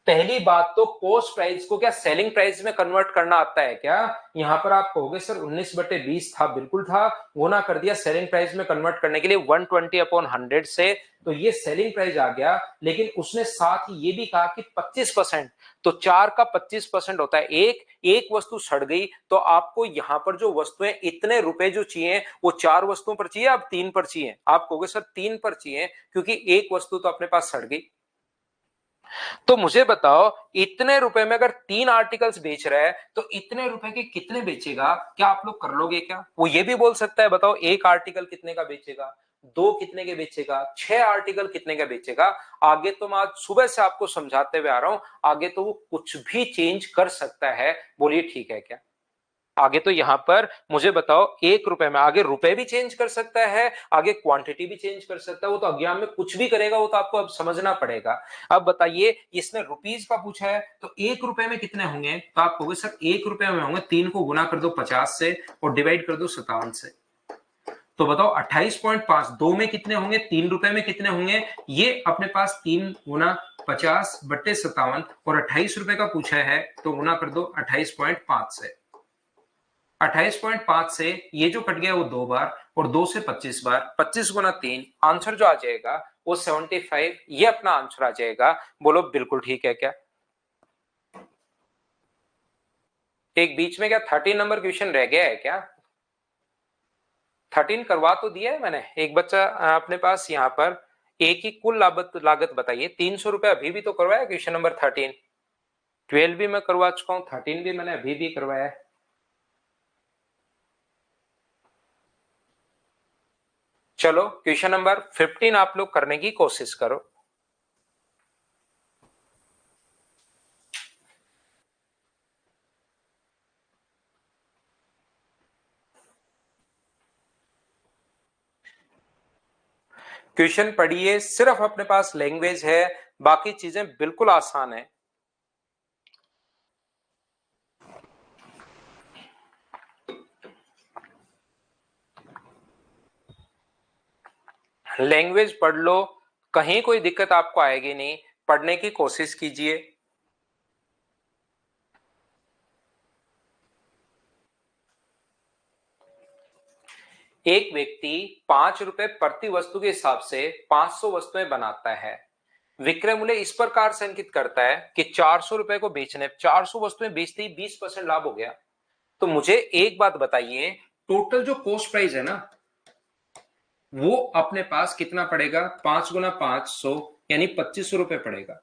पहली बात तो कॉस्ट प्राइस को क्या सेलिंग प्राइस में कन्वर्ट करना आता है क्या? यहां पर आप कहोगे सर 19/20 था, बिल्कुल था, गुना कर दिया सेलिंग प्राइस में कन्वर्ट करने के लिए 120/100 से, तो ये सेलिंग प्राइस आ गया। लेकिन उसने साथ ही ये भी कहा कि 25%, तो 4 का 25% होता है एक, एक वस्तु सड़ गई तो आपको यहां पर जो वस्तुएं इतने रुपए जो चाहिए वो 4 वस्तुओं पर चाहिए, आप 3 पर चाहिए? आप कहोगे सर 3 पर चाहिए क्योंकि एक वस्तु तो अपने पास सड़ गई। तो मुझे बताओ इतने रुपए में अगर 3 आर्टिकल्स बेच रहा है तो इतने रुपए के कितने बेचेगा? क्या आप लोग कर लोगे क्या? वो ये भी बोल सकता है, बताओ एक आर्टिकल कितने का बेचेगा, 2 कितने के बेचेगा, 6 आर्टिकल कितने का बेचेगा? आगे तो मैं आज सुबह से आपको समझाते हुए आ रहा हूं, आगे तो वो कुछ भी चेंज कर सकता है। बोलिए ठीक है क्या? आगे तो यहां पर मुझे बताओ 1 रुपए में आगे रुपए भी चेंज कर सकता है, आगे क्वांटिटी भी चेंज कर सकता है। वो तो अज्ञान में कुछ भी करेगा, वो तो आपको अब समझना पड़ेगा। अब बताइए इसने रुपीज का पूछा है तो 1 रुपए में कितने होंगे? तो आप कहोगे सर 1 रुपए में होंगे, 3 को गुना कर दो 50 से और डिवाइड कर दो 57 से, तो बताओ 28.5। 2 में कितने होंगे? 3 रुपए में कितने होंगे? ये अपने पास 3 गुना 50/57 और 28 रुपए का पूछा है तो गुना कर दो 28.5 से। 28.5 से ये जो कट गया वो 2 बार और 2 से 25 बार, 25 गुना 3, आंसर जो आ जाएगा वो 75, ये अपना आंसर आ जाएगा। बोलो बिल्कुल ठीक है क्या? एक बीच में क्या 13 नंबर क्वेश्चन रह गया है क्या? 13 करवा तो दिया है मैंने। एक बच्चा अपने पास यहाँ पर एक ही कुल लागत बताइए 300 रुपए, अभी भी तो करवाया क्वेश्चन नंबर 13। 12 भी मैं करवा चुका हूं, 13 भी मैंने अभी भी करवाया है। चलो क्वेश्चन नंबर 15 आप लोग करने की कोशिश करो। क्वेश्चन पढ़िए, सिर्फ अपने पास लैंग्वेज है, बाकी चीजें बिल्कुल आसान है। लैंग्वेज पढ़ लो, कहीं कोई दिक्कत आपको आएगी नहीं, पढ़ने की कोशिश कीजिए। एक व्यक्ति 5 रुपए प्रति वस्तु के हिसाब से 500 वस्तुएं बनाता है। विक्रय मूल्य इस प्रकार से अंकित करता है कि 400 रुपए को बेचने, 400 वस्तुएं बेचते ही 20% लाभ हो गया। तो मुझे एक बात बताइए, टोटल जो कॉस्ट प्राइस है ना, वो अपने पास कितना पड़ेगा? 5 गुना 500 यानी 2500 रुपए पड़ेगा।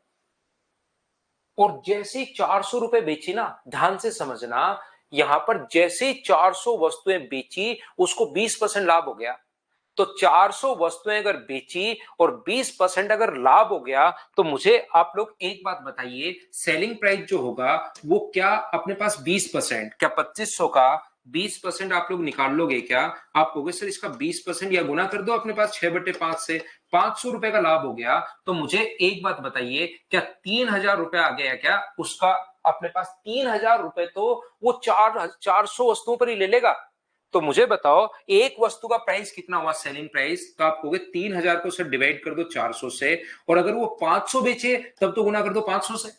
और जैसे ही 400 रुपए बेची ना, ध्यान से समझना, यहां पर जैसे ही 400 वस्तुएं बेची उसको 20% लाभ हो गया। तो 400 वस्तुएं अगर बेची और 20% अगर लाभ हो गया, तो मुझे आप लोग एक बात बताइए, सेलिंग प्राइस जो होगा वो क्या अपने पास 20%, क्या 2500 का 20% आप लोग निकाल लोगे क्या? आप कहोगे सर इसका 20% या गुना कर दो अपने पास 6/5 से, 500 रुपए का लाभ हो गया। तो मुझे एक बात बताइए, क्या 3000 रुपए आ गया क्या उसका अपने पास? 3000 रुपए तो वो 400 वस्तुओं पर ही ले लेगा। तो मुझे बताओ एक वस्तु का प्राइस कितना हुआ, सेलिंग प्राइस? तो आप कहोगे 3000 को सर डिवाइड कर दो 400 से, और अगर वो 500 बेचे तब तो गुना कर दो 500 से।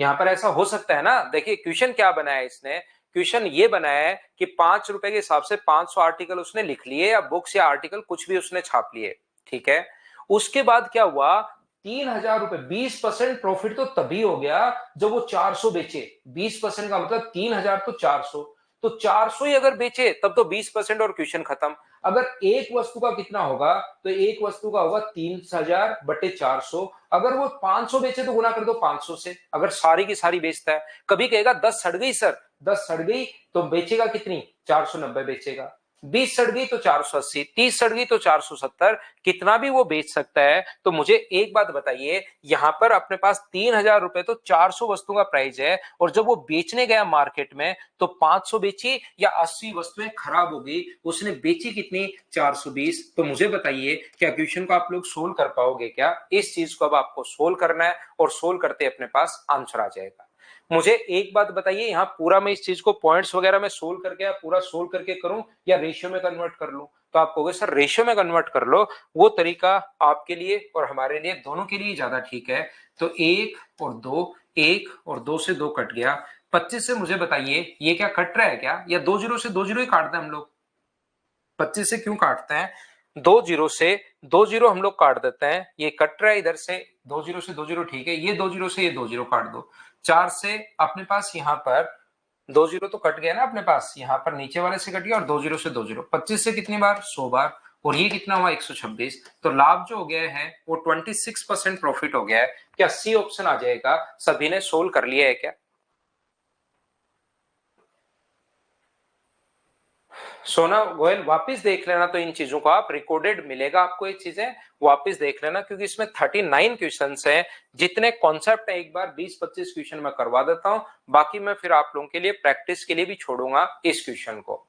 यहां पर ऐसा हो सकता है ना? देखिए क्वेश्चन क्या बनाया है इसने, क्वेश्चन ये बनाया है कि 5 रुपए के हिसाब से 500 आर्टिकल उसने लिख लिए, या बुक्स या आर्टिकल कुछ भी उसने छाप लिए, ठीक है। उसके बाद क्या हुआ, 3000 रुपए, 20% प्रॉफिट तो तभी हो गया जब वो 400 बेचे। 20% का मतलब 3000 तो 400, तो 400 ही अगर बेचे तब तो 20% और क्वेश्चन खत्म। अगर एक वस्तु का कितना होगा, तो एक वस्तु का होगा 3000/400। अगर वो 500 बेचे तो गुना कर दो 500 से, अगर सारी की सारी बेचता है। कभी कहेगा 10 सड़ गई सर, 10 सड़ गई तो बेचेगा कितनी? 490 बेचेगा। 20 सड़ गई तो 480, 30 सड़ गई तो 470, कितना भी वो बेच सकता है। तो मुझे एक बात बताइए, यहां पर अपने पास 3000 रुपए तो 400 वस्तुओं का प्राइस है, और जब वो बेचने गया मार्केट में तो 500 बेची या 80 वस्तुएं खराब हो गई, उसने बेची कितनी? 420। तो मुझे बताइए, क्या क्वेश्चन को आप लोग सोल्व कर पाओगे क्या? इस चीज को अब आपको सोल्व करना है, और सोल्व करते अपने पास आंसर आ जाएगा। मुझे एक बात बताइए, यहाँ पूरा मैं इस चीज को पॉइंट्स वगैरह में सोल्व करके या पूरा सोल्व करके करूं, या रेशियो में कन्वर्ट कर लूं? तो आप कहोगे सर रेशियो में कन्वर्ट कर लो, वो तरीका आपके लिए और हमारे लिए दोनों के लिए ज्यादा ठीक है। तो 1 और 2, 1 और 2 से 2 कट गया। 25 से मुझे बताइए ये क्या कट रहा है क्या, या 2 जीरो से 2 जीरो ही काटते हैं हम लोग? 25 से क्यों काटते हैं? 2 जीरो से 2 जीरो हम लोग काट देते हैं, ये कट रहा है इधर से, 2 जीरो से 2 जीरो, ठीक है। ये 2 जीरो से ये 2 जीरो काट दो। 4 से अपने पास यहाँ पर 2 जीरो तो कट गया ना अपने पास, यहाँ पर नीचे वाले से कट गया, और 2 जीरो से 2 जीरो, 25 से कितनी बार? 100 बार। और ये कितना हुआ? 126। तो लाभ जो हो गया है वो 26% प्रॉफिट हो गया है। क्या सी ऑप्शन आ जाएगा? सभी ने सोल्व कर लिया है क्या? सोना गोयल वापस देख लेना, तो इन चीजों को आप रिकॉर्डेड मिलेगा आपको, ये चीजें वापस देख लेना, क्योंकि इसमें 39 क्वेश्चंस हैं। जितने कॉन्सेप्ट है एक बार 20-25 क्वेश्चन मैं करवा देता हूं, बाकी मैं फिर आप लोगों के लिए प्रैक्टिस के लिए भी छोड़ूंगा इस क्वेश्चन को।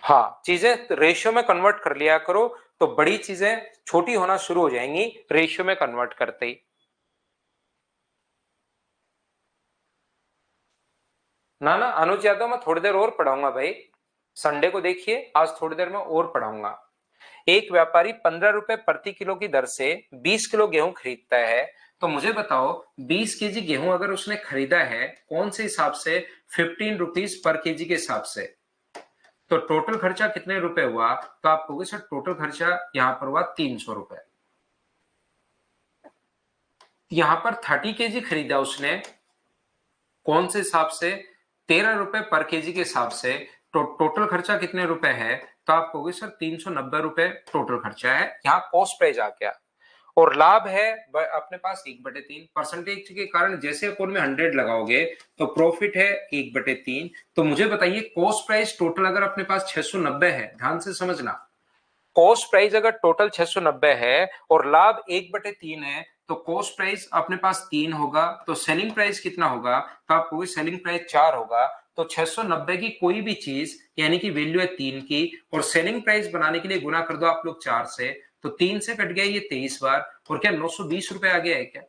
हाँ, चीजें रेशियो में कन्वर्ट कर लिया करो, तो बड़ी चीजें छोटी होना शुरू हो जाएंगी रेशियो में कन्वर्ट करते ही। ना ना अनुज यादव, मैं थोड़ी देर और पढ़ाऊंगा भाई, संडे को देखिए, आज थोड़ी देर में और पढ़ाऊंगा। एक व्यापारी 15 रुपए प्रति किलो की दर से 20 किलो गेहूं खरीदता है। तो मुझे बताओ 20 केजी गेहूं अगर उसने खरीदा है, कौन से हिसाब से? 15 रुपीज पर केजी के हिसाब से। तो टोटल खर्चा कितने रुपए हुआ? तो आप कहोगे सर टोटल खर्चा यहां पर हुआ 300 रुपए। यहां पर 30 केजी खरीदा उसने, कौन से हिसाब से? 13 रुपए पर केजी के हिसाब से। तो टोटल खर्चा कितने रुपए है? तो आप कहोगे सर 390 रुपए टोटल खर्चा है। यहाँ कॉस्ट प्राइस आ गया। और लाभ है अपने पास 1/3। परसेंटेज के कारण जैसे अपन में 100 लगाओगे तो प्रॉफिट है 1/3। तो मुझे बताइए कॉस्ट प्राइस टोटल अगर अपने पास 690 है, ध्यान से समझना, कॉस्ट प्राइस अगर टोटल 690 है और लाभ 1/3 है, तो कॉस्ट प्राइस अपने पास 3 होगा, तो सेलिंग प्राइस कितना होगा, तो आपको सेलिंग प्राइस 4 होगा। तो 690 की कोई भी चीज यानी कि वैल्यू है 3 की, और सेलिंग प्राइस बनाने के लिए गुना कर दो आप लोग 4 से, तो 3 से कट गया ये 23 बार, और क्या 920 रुपए आ गया है क्या।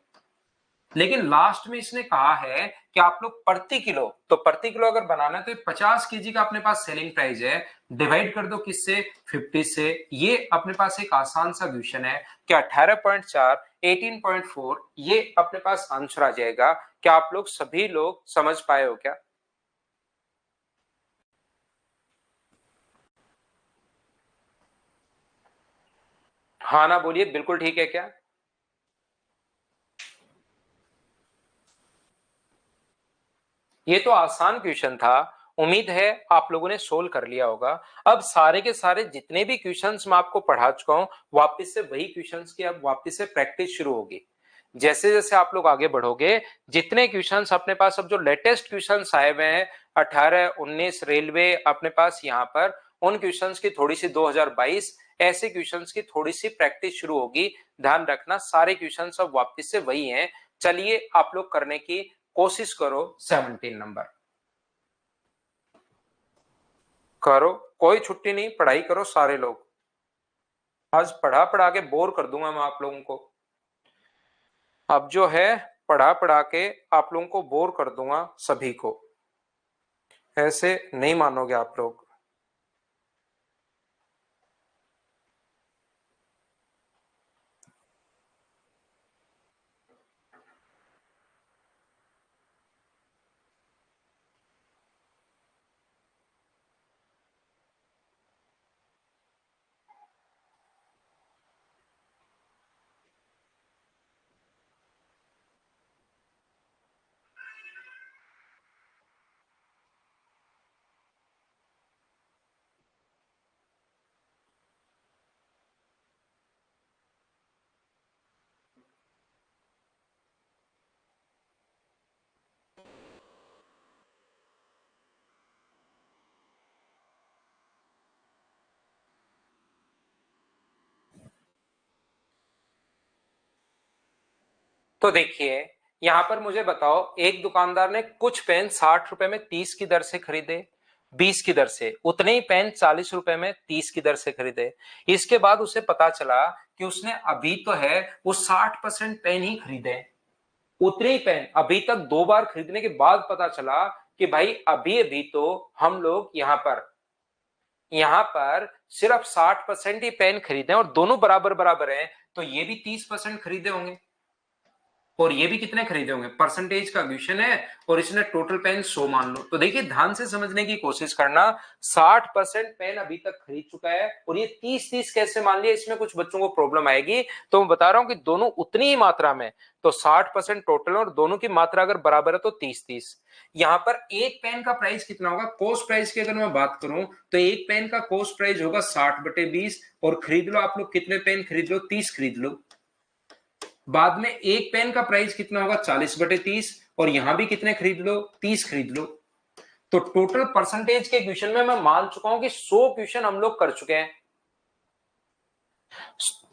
लेकिन लास्ट में इसने कहा है कि आप लोग प्रति किलो, तो प्रति किलो अगर बनाना है तो 50 केजी का अपने पास सेलिंग प्राइस है, डिवाइड कर दो किससे, 50 से। ये अपने पास एक आसान सा क्वेश्चन है कि 18.4 18.4 ये अपने पास आंसर आ जाएगा। क्या आप लोग सभी लोग समझ पाए हो क्या। हाँ ना बोलिए, बिल्कुल ठीक है क्या। ये तो आसान क्वेश्चन था, उम्मीद है आप लोगों ने सोल्व कर लिया होगा। अब सारे के सारे जितने भी क्वेश्चंस मैं आपको पढ़ा चुका हूं, वापस से वही क्वेश्चंस की अब वापस से प्रैक्टिस शुरू होगी। जैसे जैसे आप लोग आगे बढ़ोगे, जितने क्वेश्चंस अपने पास अब जो लेटेस्ट क्वेश्चंस आए हुए हैं 18 19 रेलवे अपने पास यहाँ पर, उन क्वेश्चंस की थोड़ी सी 2022 ऐसे क्वेश्चंस की थोड़ी सी प्रैक्टिस शुरू होगी। ध्यान रखना सारे क्वेश्चंस अब वापस से वही हैं। चलिए आप लोग करने की कोशिश करो। 17 नंबर करो, कोई छुट्टी नहीं, पढ़ाई करो सारे लोग। आज पढ़ा पढ़ा के बोर कर दूंगा मैं आप लोगों को। अब जो है पढ़ा पढ़ा के आप लोगों को बोर कर दूंगा सभी को, ऐसे नहीं मानोगे आप लोग। तो देखिए यहां पर मुझे बताओ, एक दुकानदार ने कुछ पेन 60 रुपए में 30 की दर से खरीदे, 20 की दर से, उतने ही पेन 40 रुपए में 30 की दर से खरीदे। इसके बाद उसे पता चला कि उसने अभी तो है वो 60% पेन ही खरीदे, उतने ही पेन अभी तक 2 बार खरीदने के बाद पता चला कि भाई अभी अभी तो हम लोग यहाँ पर सिर्फ 60% ही पेन खरीदे और दोनों बराबर बराबर हैं, तो ये भी 30% खरीदे होंगे और ये भी कितने खरीदे होंगे, परसेंटेज का क्वेश्चन है। और इसने टोटल पेन 100 मान लो, तो देखिए ध्यान से समझने की कोशिश करना। 60% पेन अभी तक खरीद चुका है और ये 30-30 कैसे मान लिया, इसमें कुछ बच्चों को प्रॉब्लम आएगी। तो मैं बता रहा हूं कि दोनों उतनी ही मात्रा में, तो 60% टोटल और दोनों की मात्रा अगर बराबर है तो 30-30। यहां पर एक पेन का प्राइस कितना होगा, कॉस्ट प्राइस की अगर मैं बात करूं तो एक पेन का कॉस्ट प्राइस होगा 60/20, और खरीद लो आप लोग कितने पेन खरीद लो, 30 खरीद लो। बाद में एक पेन का प्राइस कितना होगा, 40/30, और यहां भी कितने खरीद लो, 30 खरीद लो। तो टोटल परसेंटेज के क्वेश्चन में मैं मान चुका हूं कि 100 क्वेश्चन हम लोग कर चुके हैं।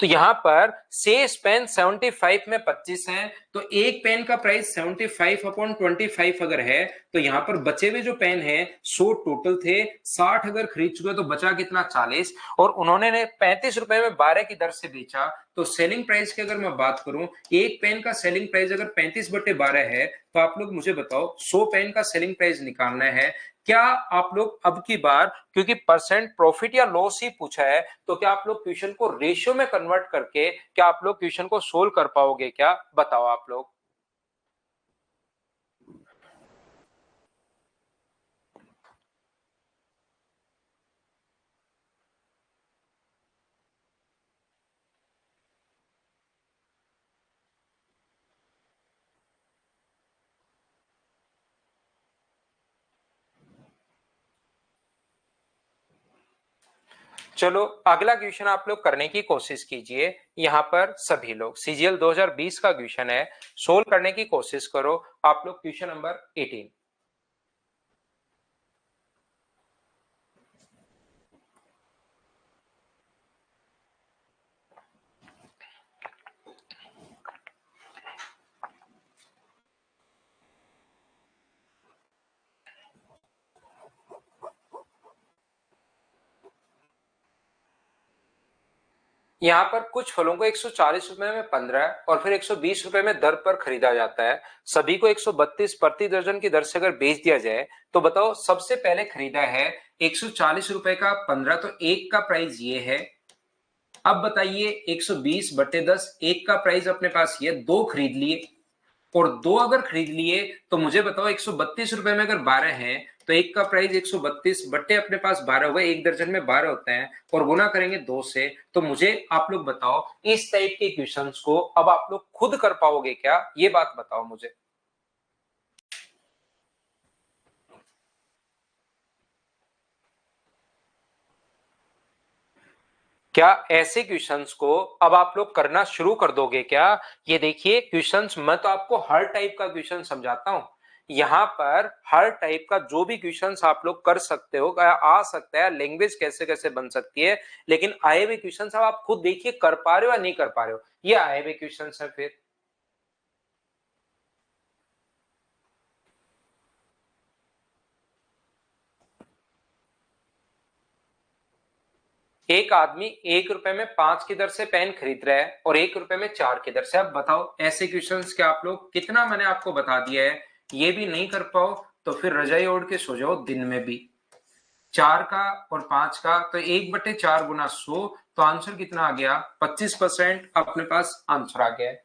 तो यहां पर शेष पेन 75 में 25 हैं, तो एक पेन का प्राइस 75/25 अगर है, तो यहां पर बचे हुए जो पेन है 100 टोटल थे, 60 अगर खरीद चुके तो बचा कितना, 40, और उन्होंने 35 रुपए में 12 की दर से बेचा। तो सेलिंग प्राइस की अगर मैं बात करूं, एक पेन का सेलिंग प्राइस अगर 35/12 है, तो आप लोग मुझे बताओ 100 पेन का सेलिंग प्राइस निकालना है। क्या आप लोग अब की बार, क्योंकि परसेंट प्रॉफिट या लॉस ही पूछा है, तो क्या आप लोग क्वेश्चन को रेशियो में कन्वर्ट करके क्या आप लोग क्वेश्चन को सोल्व कर पाओगे क्या, बताओ आप लोग। चलो अगला क्वेश्चन आप लोग करने की कोशिश कीजिए। यहाँ पर सभी लोग सीजीएल 2020 का क्वेश्चन है, सोल्व करने की कोशिश करो। आप लोग क्वेश्चन नंबर 18। यहाँ पर कुछ फलों को 140 रुपए में 15 और फिर 120 रुपए में दर पर खरीदा जाता है। सभी को 132 प्रति दर्जन की दर से अगर बेच दिया जाए तो बताओ सबसे पहले खरीदा है 140 रुपए का 15, तो एक का प्राइस ये है। अब बताइए 120 बटे 10, एक का प्राइस अपने पास ये, दो खरीद लिए, और दो अगर खरीद लिए तो मुझे बताओ 132 रुपए में अगर 12 है तो एक का प्राइस 132 बट्टे अपने पास 12 हुए, एक दर्जन में 12 होते हैं, और गुना करेंगे 2 से। तो मुझे आप लोग बताओ इस टाइप के क्वेश्चंस को अब आप लोग खुद कर पाओगे क्या, ये बात बताओ मुझे। क्या ऐसे क्वेश्चंस को अब आप लोग करना शुरू कर दोगे क्या? ये देखिए क्वेश्चंस मैं तो आपको हर टाइप का क्वेश्चन समझाता हूं। यहाँ पर हर टाइप का जो भी क्वेश्चंस आप लोग कर सकते हो, आ सकता है, लैंग्वेज कैसे कैसे बन सकती है, लेकिन आए हुए क्वेश्चंस अब आप खुद देखिए कर पा रहे हो या नहीं कर पा रहे हो। ये आए हुए क्वेश्चंस है। फिर एक आदमी 1 रुपए में 5 की दर से पेन खरीद रहा है और 1 रुपए में 4 की दर से। अब बताओ ऐसे क्वेश्चंस के आप लोग कितना मैंने आपको बता दिया है, ये भी नहीं कर पाओ तो फिर रजाई ओढ़ के सो जाओ दिन में भी। 4 का और 5 का तो 1/4 गुना 100, तो आंसर कितना आ गया? 25% अपने पास आंसर आ गया है।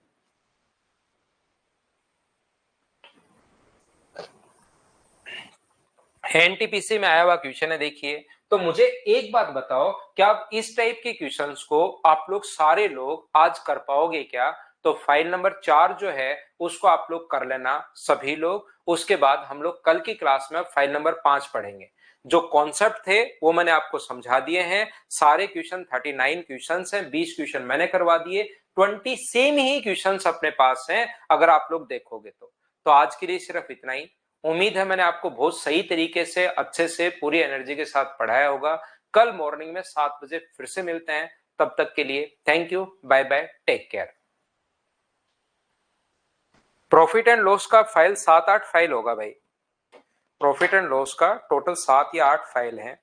एनटीपीसी में आया हुआ क्वेश्चन है, देखिए। तो मुझे एक बात बताओ, क्या आप इस टाइप के क्वेश्चंस को आप लोग सारे लोग आज कर पाओगे क्या? तो फाइल नंबर 4 जो है उसको आप लोग कर लेना सभी लोग। उसके बाद हम लोग कल की क्लास में फाइल नंबर 5 पढ़ेंगे। जो कॉन्सेप्ट थे वो मैंने आपको समझा दिए हैं। सारे क्वेश्चन 39 क्वेश्चन हैं, 20 क्वेश्चन मैंने करवा दिए, 20 सेम ही क्वेश्चन अपने पास हैं अगर आप लोग देखोगे तो आज के लिए सिर्फ इतना ही। उम्मीद है मैंने आपको बहुत सही तरीके से अच्छे से पूरी एनर्जी के साथ पढ़ाया होगा। कल मॉर्निंग में 7 बजे फिर से मिलते हैं। तब तक के लिए thank you, bye bye, take care. Profit and loss का फाइल 7-8 फाइल होगा भाई। प्रॉफिट एंड लॉस का टोटल 7 या 8 फाइल है।